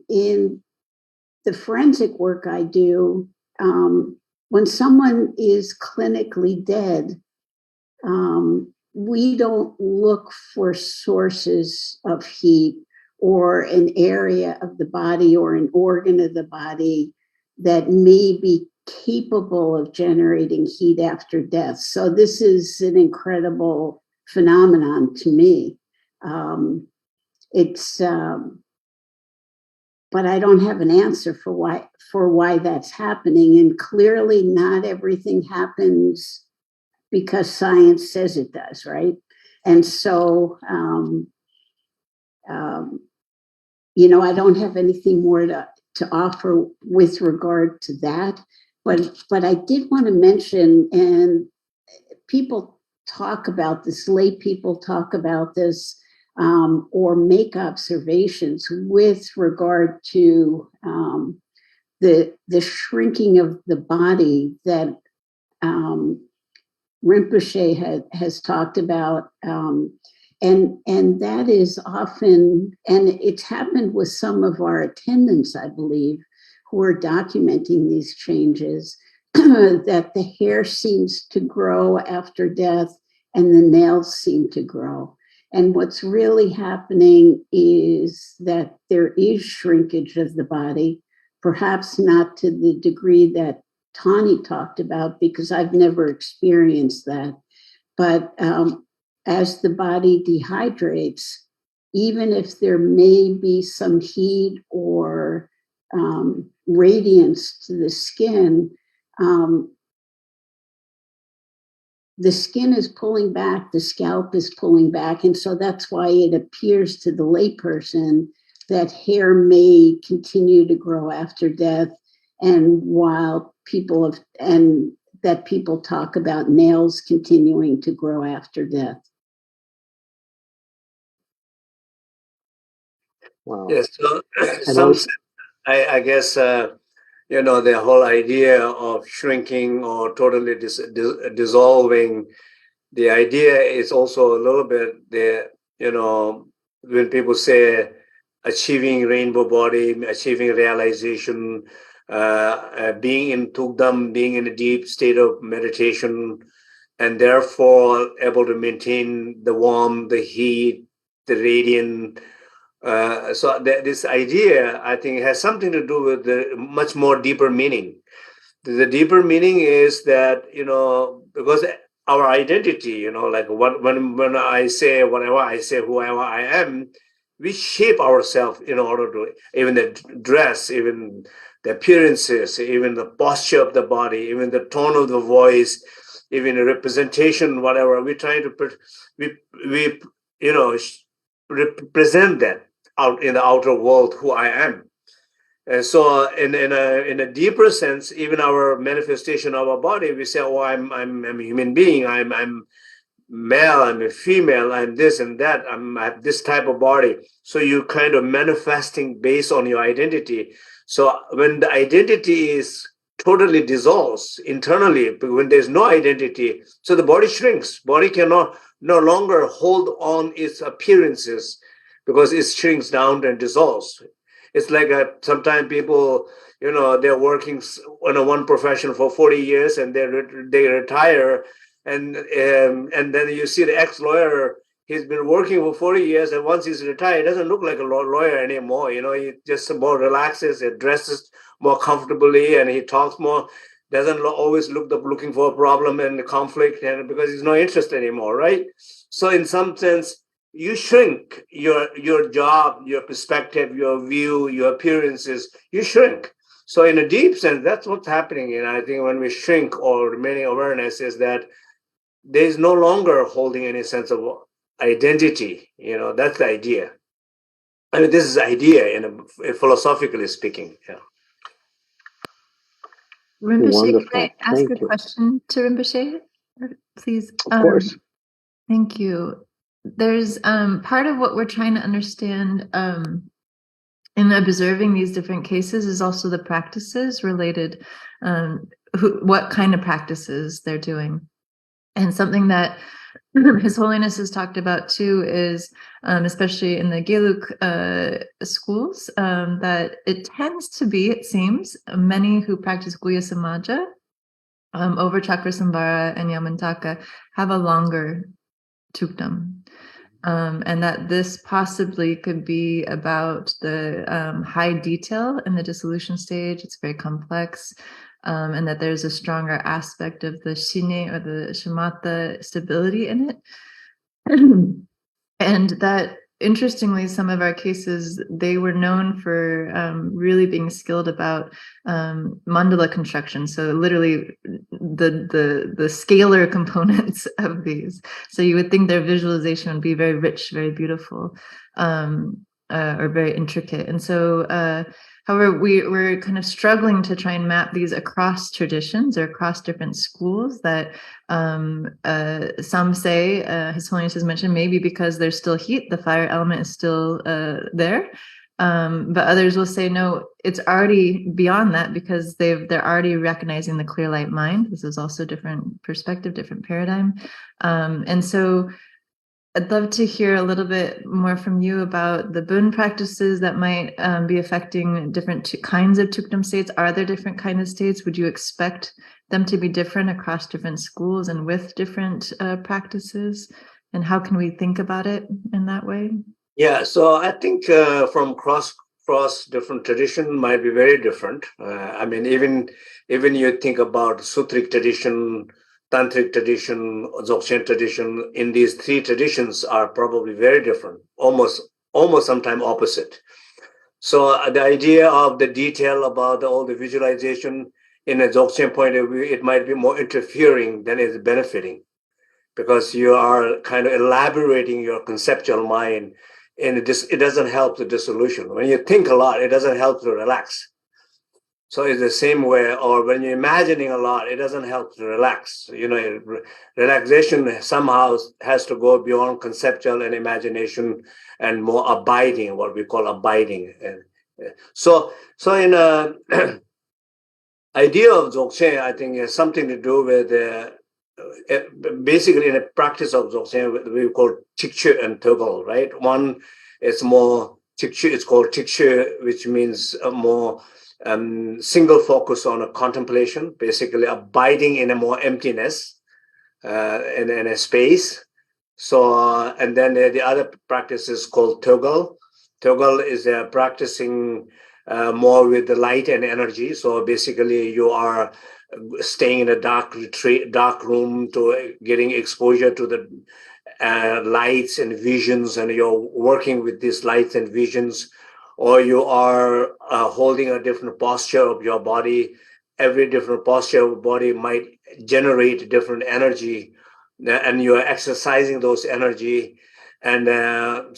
In the forensic work I do, when someone is clinically dead, we don't look for sources of heat or an area of the body or an organ of the body that may be capable of generating heat after death. So this is an incredible phenomenon to me. But I don't have an answer for why that's happening. And clearly not everything happens because science says it does, right? And so, I don't have anything more to offer with regard to that. But I did want to mention, and people talk about this, lay people talk about this, or make observations with regard to the shrinking of the body that Rinpoche has talked about, and that is often, and it's happened with some of our attendants, I believe, who are documenting these changes, that the hair seems to grow after death and the nails seem to grow. And what's really happening is that there is shrinkage of the body, perhaps not to the degree that Tawni talked about, because I've never experienced that. But as the body dehydrates, even if there may be some heat or radiance to the skin is pulling back, the scalp is pulling back. And so that's why it appears to the layperson that hair may continue to grow after death. And while people talk about nails continuing to grow after death. Wow. Yes, so I guess the whole idea of shrinking or totally dissolving, the idea is also a little bit when people say achieving rainbow body, achieving realization, being in Tugdam, being in a deep state of meditation, and therefore able to maintain the warmth, the heat, the radiant. So this idea, I think, has something to do with the much more deeper meaning. The deeper meaning is that, because our identity, like when I say whatever I say, whoever I am, we shape ourselves in order to, even the dress, even the appearances, even the posture of the body, even the tone of the voice, even the representation, whatever, we're trying to, represent that out in the outer world, who I am. And so in a deeper sense, even our manifestation of our body, we say, oh, I'm a human being, I'm male, I'm a female, I'm this and that, I have this type of body. So you kind of manifesting based on your identity. So when the identity is totally dissolves internally, when there's no identity, so the body shrinks. Body cannot no longer hold on its appearances because it shrinks down and dissolves. It's like sometimes people, they're working in one profession for 40 years and they retire, and then you see the ex-lawyer, he's been working for 40 years, and once he's retired, he doesn't look like a lawyer anymore. He just more relaxes, he dresses more comfortably, and he talks more, doesn't always looking for a problem and conflict, and because he's not interested anymore, right? So in some sense, you shrink your job, your perspective, your view, your appearances, you shrink. So in a deep sense, that's what's happening. And I think when we shrink or remaining awareness is that there's no longer holding any sense of identity. That's the idea. I mean, this is idea philosophically speaking. Yeah. Rinpoche, Wonderful. can I ask a question to Rinpoche, please? Of course. Thank you. There's part of what we're trying to understand in observing these different cases is also the practices related, what kind of practices they're doing. And something that His Holiness has talked about too is, especially in the Geluk schools, that it tends to be, it seems, many who practice Guhya Samaja over Chakra Samvara and Yamantaka have a longer Tukdam. And that this possibly could be about the high detail in the dissolution stage. It's very complex, and that there's a stronger aspect of the shine or the shamatha stability in it. And that, interestingly, some of our cases, they were known for really being skilled about mandala construction. So literally the scalar components of these. So you would think their visualization would be very rich, very beautiful, or very intricate. And so, however, we're kind of struggling to try and map these across traditions or across different schools that some say, His Holiness has mentioned, maybe because there's still heat, the fire element is still there. But others will say, no, it's already beyond that because they're already recognizing the clear light mind. This is also a different perspective, different paradigm. And so I'd love to hear a little bit more from you about the boon practices that might be affecting different kinds of Tukdam states. Are there different kinds of states? Would you expect them to be different across different schools and with different practices? And how can we think about it in that way? Yeah, so I think from cross different tradition might be very different. I mean, even you think about Sutric tradition, Tantric tradition, Dzogchen tradition, in these three traditions are probably very different, almost sometimes opposite. So the idea of the detail about all the visualization in a Dzogchen point of view, it might be more interfering than it's benefiting, because you are kind of elaborating your conceptual mind, and it doesn't help the dissolution. When you think a lot, it doesn't help to relax. So it's the same way, or when you're imagining a lot, it doesn't help to relax. Relaxation somehow has to go beyond conceptual and imagination and more abiding, what we call abiding. So in a idea of Dzogchen, I think has something to do with basically in a practice of Dzogchen, we call Tikche and Tidwell, right? One is more Tikche, it's called Tikche, which means a more single focus on a contemplation, basically abiding in a more emptiness, in a space. So, and then the other practice is called Tidwell. Tidwell is practicing more with the light and energy. So basically you are staying in a dark room to getting exposure to the lights and visions, and you're working with these lights and visions, or you are holding a different posture of your body. Every different posture of the body might generate different energy, and you are exercising those energy. And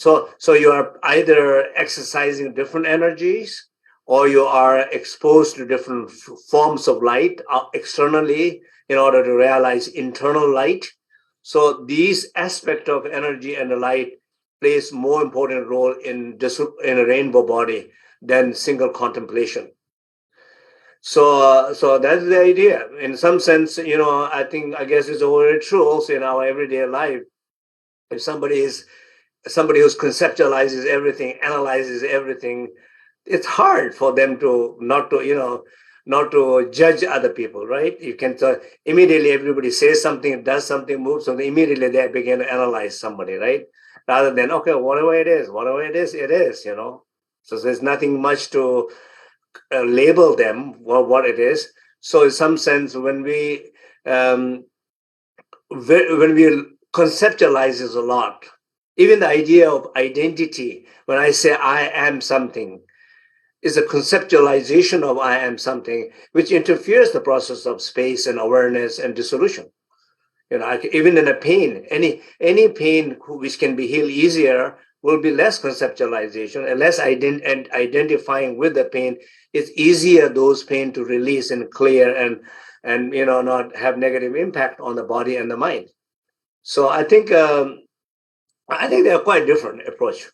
so you are either exercising different energies, or you are exposed to different forms of light externally in order to realize internal light. So these aspects of energy and the light plays more important role in a rainbow body than single contemplation. So that's the idea. In some sense, I guess it's very true also in our everyday life. If somebody who's conceptualizes everything, analyzes everything, it's hard for them to not to judge other people, right? You can immediately everybody says something, does something, moves something, immediately they begin to analyze somebody, right? Rather than, okay, whatever it is, it is, So there's nothing much to label them what it is. So in some sense, when we conceptualizes a lot, even the idea of identity, when I say I am something, is a conceptualization of I am something, which interferes the process of space and awareness and dissolution. Even in a pain, any pain which can be healed easier will be less conceptualization and less identifying with the pain. It's easier those pain to release and clear and not have negative impact on the body and the mind. So I think they are quite different approach.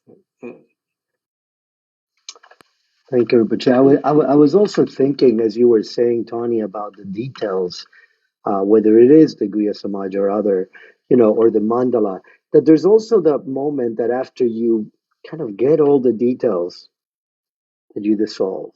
Thank you, Rinpoche. I was also thinking, as you were saying, Tawni, about the details, whether it is the Guya Samaj or other, or the mandala, that there's also the moment that after you kind of get all the details, that you dissolve,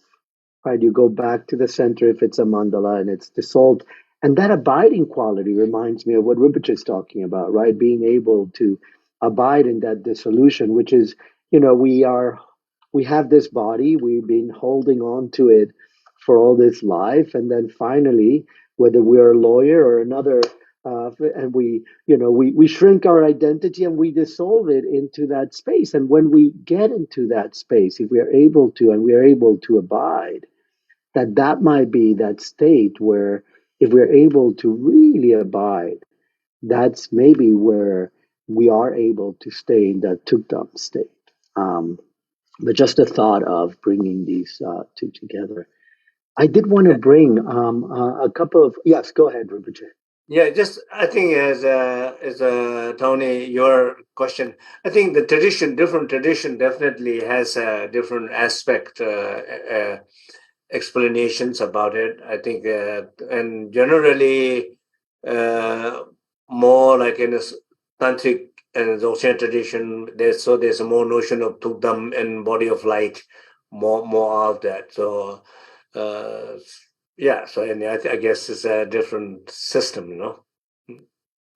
right? You go back to the center if it's a mandala and it's dissolved. And that abiding quality reminds me of what Rinpoche is talking about, right? Being able to abide in that dissolution, which is, we have this body, we've been holding on to it for all this life, and then finally, whether we're a lawyer or another, and we shrink our identity and we dissolve it into that space. And when we get into that space, if we are able to, and we are able to abide, that might be that state where, if we're able to really abide, that's maybe where we are able to stay in that tukdam state. But just a thought of bringing these two together. I did want to bring a couple of, yes, go ahead, Rinpoche. Yeah, just I think as Tawni, your question, I think the different tradition definitely has a different aspect, explanations about it. I think, and generally, more like in a tantric and Dzogchen tradition, there's a more notion of tukdam and body of light, more of that. So. Yeah, so and I guess it's a different system,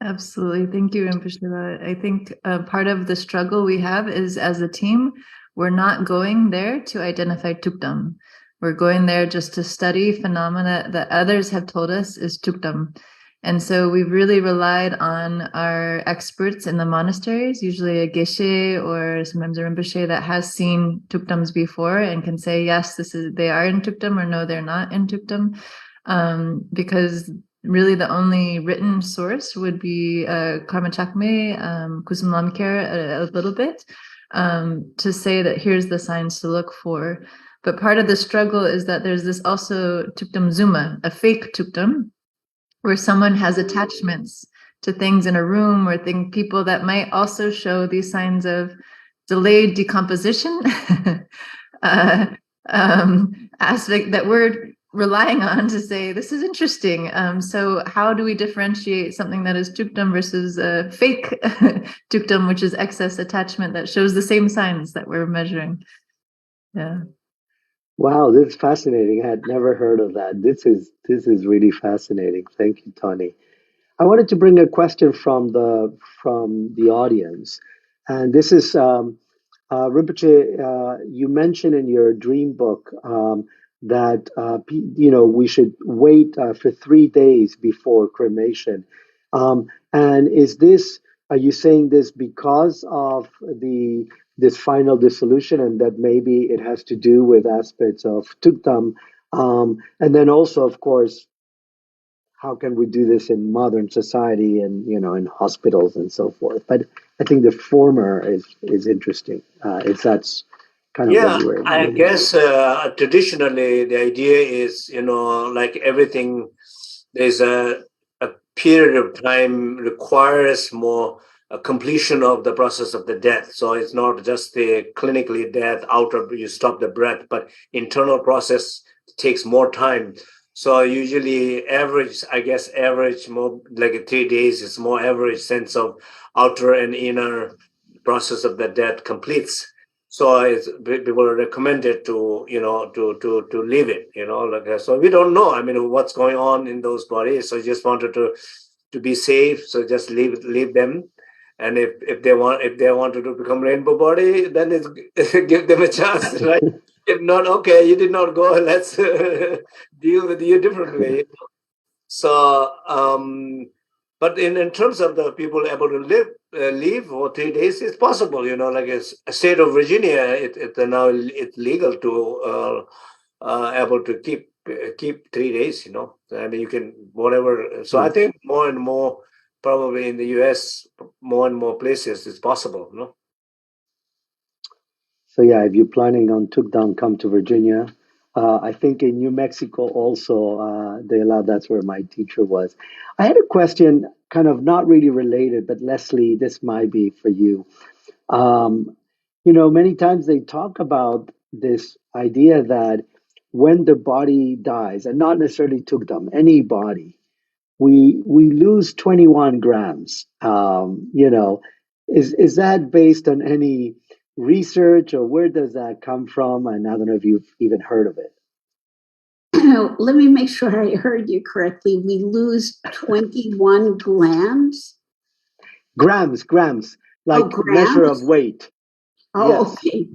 Absolutely. Thank you, Rinpoche. I think part of the struggle we have is, as a team, we're not going there to identify tukdam. We're going there just to study phenomena that others have told us is tukdam. And so we've really relied on our experts in the monasteries, usually a Geshe or sometimes a Rinpoche that has seen tukdams before and can say, yes, they are in tukdam, or no, they're not in tukdam. Because really the only written source would be Karma Chakme, Kusum Lamkar a little bit, to say that here's the signs to look for. But part of the struggle is that there's this also tukdam zuma, a fake tukdam, where someone has attachments to things in a room or people that might also show these signs of delayed decomposition aspect that we're relying on to say, this is interesting. So how do we differentiate something that is tukdam versus a fake tukdam, which is excess attachment that shows the same signs that we're measuring? Yeah. Wow, this is fascinating. I had never heard of that. This is really fascinating. Thank you, Tawni. I wanted to bring a question from the audience, and this is Rinpoche. You mentioned in your dream book that we should wait for 3 days before cremation. And are you saying this because of this final dissolution, and that maybe it has to do with aspects of tukdam, and then also, of course, how can we do this in modern society and in hospitals and so forth? But I think the former is interesting. If that's kind of what you were. I guess traditionally the idea is like everything, there's a period of time requires more a completion of the process of the death. So it's not just the clinically death, outer you stop the breath, but internal process takes more time. So usually average more like 3 days is more average sense of outer and inner process of the death completes. So people are recommended to to leave it, so we don't know. I mean, what's going on in those bodies. So just wanted to be safe. So just leave them. And if they wanted to become rainbow body, then give them a chance, right? If not, okay, you did not go. Let's deal with you differently. So, but in terms of the people able to leave for 3 days, it's possible. Like a state of Virginia, now it's legal to able to keep 3 days. I mean, you can whatever. So I think more and more, probably in the U.S., more and more places it's possible. So yeah, if you're planning on tukdam, come to Virginia. I think in New Mexico also they allow. That's where my teacher was. I had a question, kind of not really related, but Leslie, this might be for you. Many times they talk about this idea that when the body dies, and not necessarily tukdam, any body, we lose 21 grams. Is that based on any research, or where does that come from? And I don't know if you've even heard of it. let me make sure I heard you correctly. We lose 21 glands? Grams, like grams? measure of weight. Oh, yes. Okay.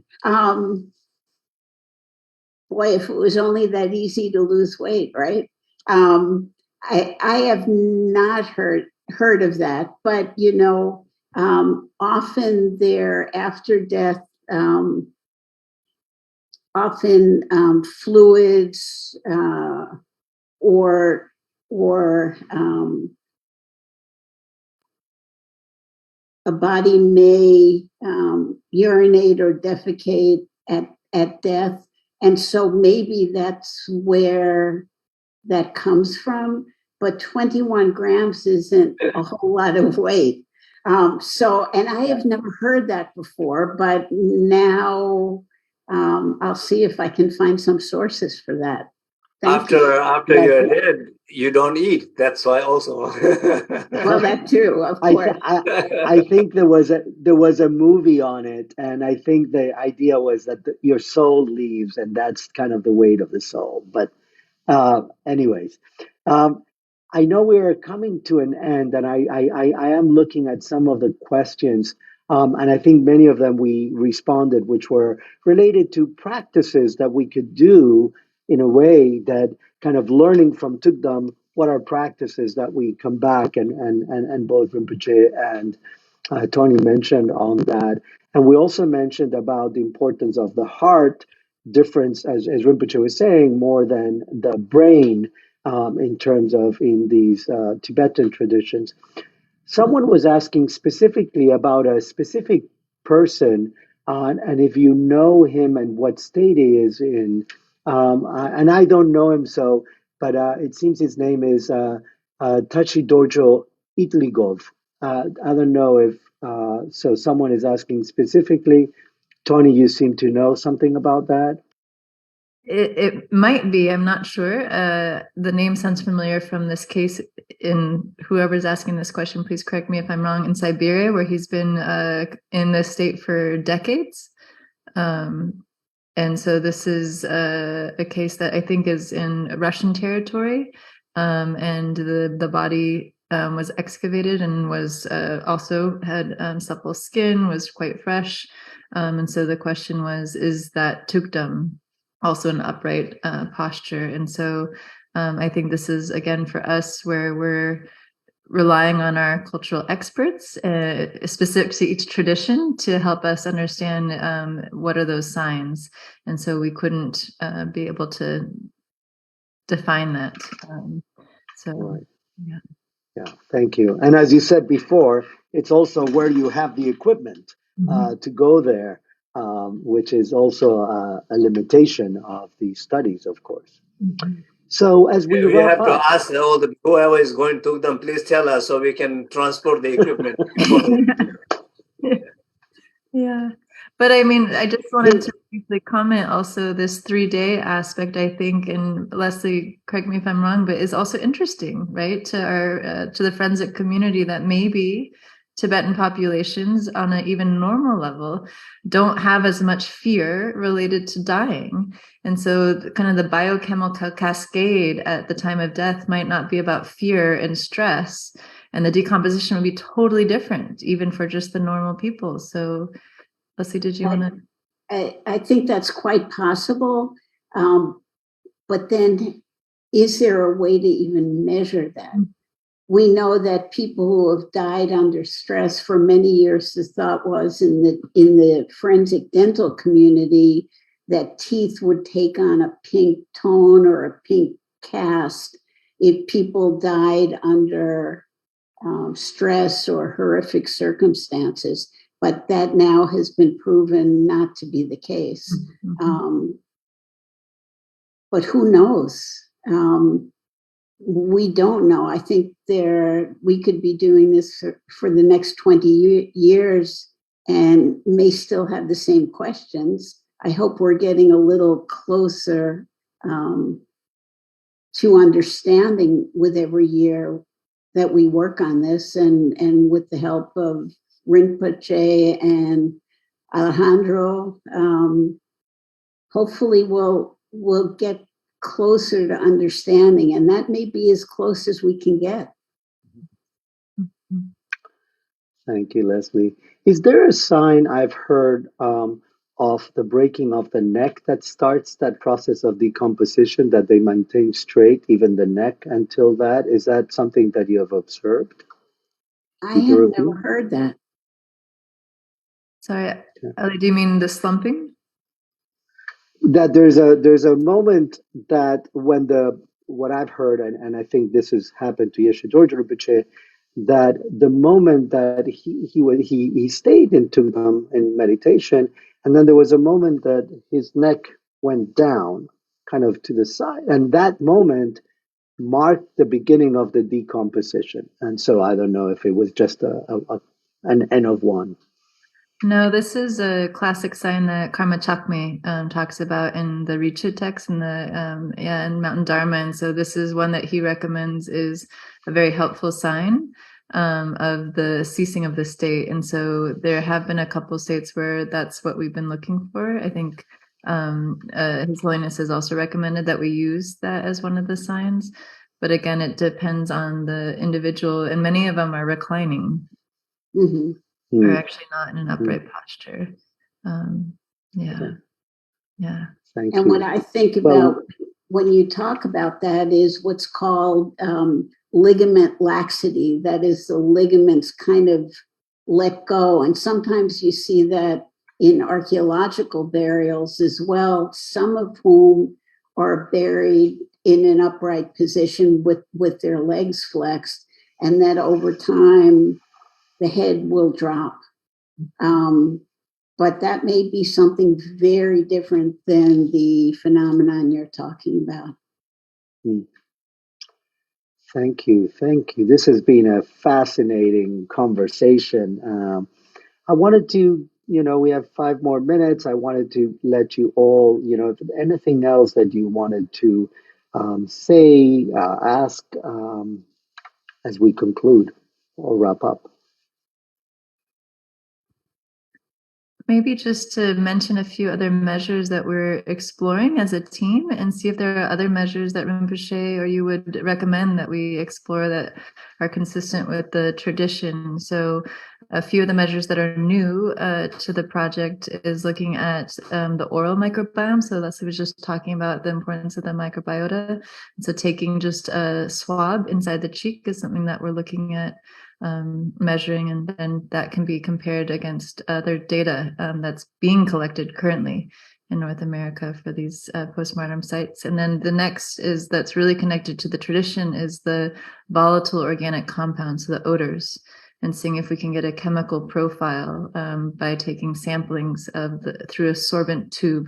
Boy, if it was only that easy to lose weight, right? I have not heard of that, but often they're after death. Often fluids or a body may urinate or defecate at death. And so maybe that's where that comes from. But 21 grams isn't a whole lot of weight. And I have never heard that before, but now I'll see if I can find some sources for that. After you're dead, you don't eat. That's why also. Well, that too, of course. I think there was a movie on it, and I think the idea was that your soul leaves, and that's kind of the weight of the soul. But anyways, I know we're coming to an end, and I am looking at some of the questions, and I think many of them we responded, which were related to practices that we could do in a way that kind of learning from Tukdam, what are practices that we come back and both Rinpoche and Tawni mentioned on that. And we also mentioned about the importance of the heart difference, as Rinpoche was saying, more than the brain in terms of in these Tibetan traditions. Someone was asking specifically about a specific person, and if you know him and what state he is in. And I don't know him, but it seems his name is Tachi Dojo Itligov. I don't know if so. Someone is asking specifically. Tawni, you seem to know something about that. It might be. I'm not sure. The name sounds familiar from this case. In whoever's asking this question, please correct me if I'm wrong. In Siberia, where he's been in this state for decades. And so this is a case that I think is in Russian territory, and the body was excavated and was also had supple skin, was quite fresh, and so the question was, is that Tukdam also an upright posture? And so I think this is again for us where we're relying on our cultural experts, specific to each tradition, to help us understand what are those signs. And so we couldn't be able to define that. Right. Yeah, thank you. And as you said before, it's also where you have the equipment to go there, which is also a limitation of these studies, of course. So as we wrap have up, to ask whoever is going to them, please tell us so we can transport the equipment. Yeah. But I mean, I just wanted to briefly comment also this 3-day aspect, I think, and Leslie, correct me if I'm wrong, but is also interesting, right? To our to the forensic community, that maybe Tibetan populations on an even normal level don't have as much fear related to dying. And so kind of the biochemical cascade at the time of death might not be about fear and stress, and the decomposition would be totally different, even for just the normal people. So Leslie, did you want to? I think that's quite possible. But then is there a way to even measure that? We know that people who have died under stress for many years, the thought was in the forensic dental community that teeth would take on a pink tone or a pink cast if people died under stress or horrific circumstances. But that now has been proven not to be the case. But who knows? We don't know. I think we could be doing this for the next 20 years and may still have the same questions. I hope we're getting a little closer to understanding with every year that we work on this, and with the help of Rinpoche and Alejandro, hopefully we'll get closer to understanding, and that may be as close as we can get. Thank you, Leslie. Is there a sign I've heard of the breaking of the neck that starts that process of decomposition, that they maintain straight, even the neck until that? Is that something that you have observed? I have never heard that. Sorry, Ali, do you mean the slumping? That there's a moment that when what I've heard, and I think this has happened to Geshe George Rinpoche, that the moment that he stayed in Tugam in meditation, and then there was a moment that his neck went down, kind of to the side, and that moment marked the beginning of the decomposition. And so I don't know if it was just an N of one. No, this is a classic sign that Karma Chakme talks about in the Richa text in the in Mountain Dharma. And so this is one that he recommends is a very helpful sign of the ceasing of the state. And so there have been a couple states where that's what we've been looking for. I think His Holiness has also recommended that we use that as one of the signs. But again, it depends on the individual, and many of them are reclining. Mm-hmm. Or actually not in an upright posture. Yeah. Thank and you. what I think about when you talk about that is what's called ligament laxity. That is, the ligaments kind of let go. And sometimes you see that in archaeological burials as well, some of whom are buried in an upright position with their legs flexed, and that over time, the head will drop. But that may be something very different than the phenomenon you're talking about. Thank you. Thank you. This has been a fascinating conversation. I wanted to, we have 5 more minutes. I wanted to let you all, if anything else that you wanted to say, ask as we conclude or wrap up. Maybe just to mention a few other measures that we're exploring as a team and see if there are other measures that Rinpoche or you would recommend that we explore that are consistent with the tradition. So a few of the measures that are new to the project is looking at the oral microbiome. So Leslie was just talking about the importance of the microbiota. So taking just a swab inside the cheek is something that we're looking at measuring, and then that can be compared against other data that's being collected currently in North America for these postmortem sites. And then the next is that's really connected to the tradition is the volatile organic compounds, so the odors, and seeing if we can get a chemical profile by taking samplings through a sorbent tube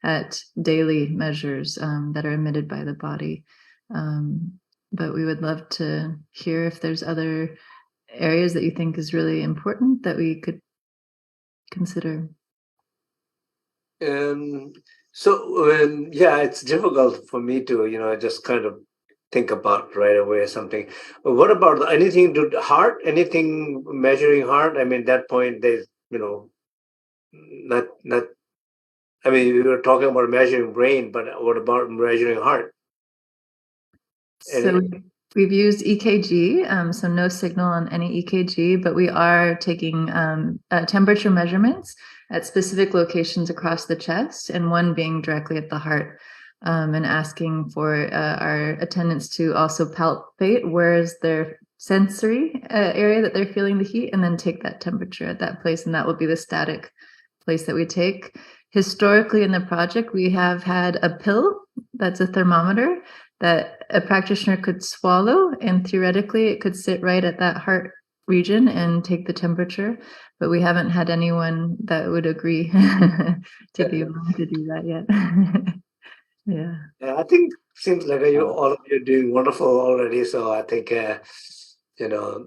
at daily measures that are emitted by the body. But we would love to hear if there's other areas that you think is really important that we could consider. It's difficult for me to, just kind of think about right away something. What about anything to heart? Anything measuring heart? I mean, that point, there's, not. I mean, we were talking about measuring brain, but what about measuring heart? So we've used EKG, so no signal on any EKG, but we are taking temperature measurements at specific locations across the chest, and one being directly at the heart, and asking for our attendants to also palpate where's their sensory area that they're feeling the heat, and then take that temperature at that place, and that will be the static place that we take. Historically in the project, we have had a pill that's a thermometer that a practitioner could swallow, and theoretically it could sit right at that heart region and take the temperature, but we haven't had anyone that would agree to be willing to do that yet. Yeah, I think seems like all of you are doing wonderful already. So I think it's a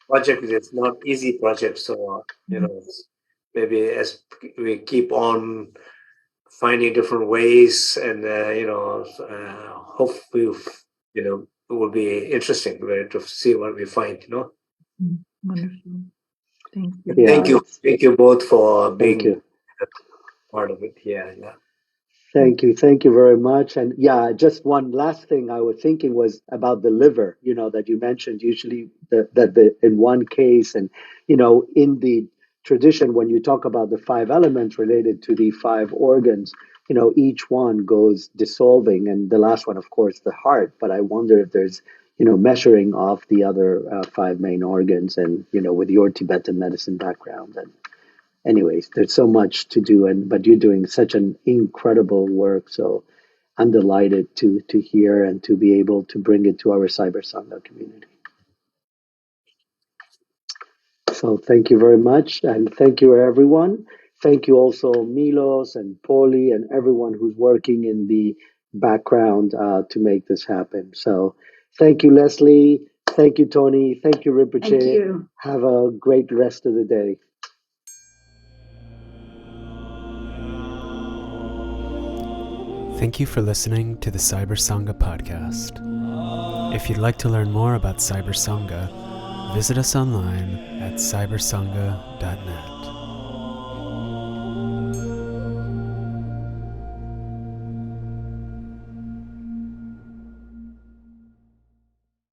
project. It's not easy project. So maybe as we keep on finding different ways, and hopefully, it will be interesting to see what we find. Wonderful. Thank you. Thank you both for being part of it. Yeah. Thank you. Thank you very much. And yeah, just one last thing I was thinking was about the liver, that you mentioned usually that in one case, and, in the tradition, when you talk about the five elements related to the five organs, each one goes dissolving. And the last one, of course, the heart. But I wonder if there's, measuring of the other five main organs and, with your Tibetan medicine background. And anyways, there's so much to do, but you're doing such an incredible work. So I'm delighted to hear and to be able to bring it to our Cyber Sangha community. So thank you very much, and thank you everyone. Thank you also Milos and Poli and everyone who's working in the background to make this happen. So thank you, Leslie. Thank you, Tawni. Thank you, Rinpoche. Thank you. Have a great rest of the day. Thank you for listening to the Cyber Sangha podcast. If you'd like to learn more about Cyber Sangha, visit us online at cybersangha.net.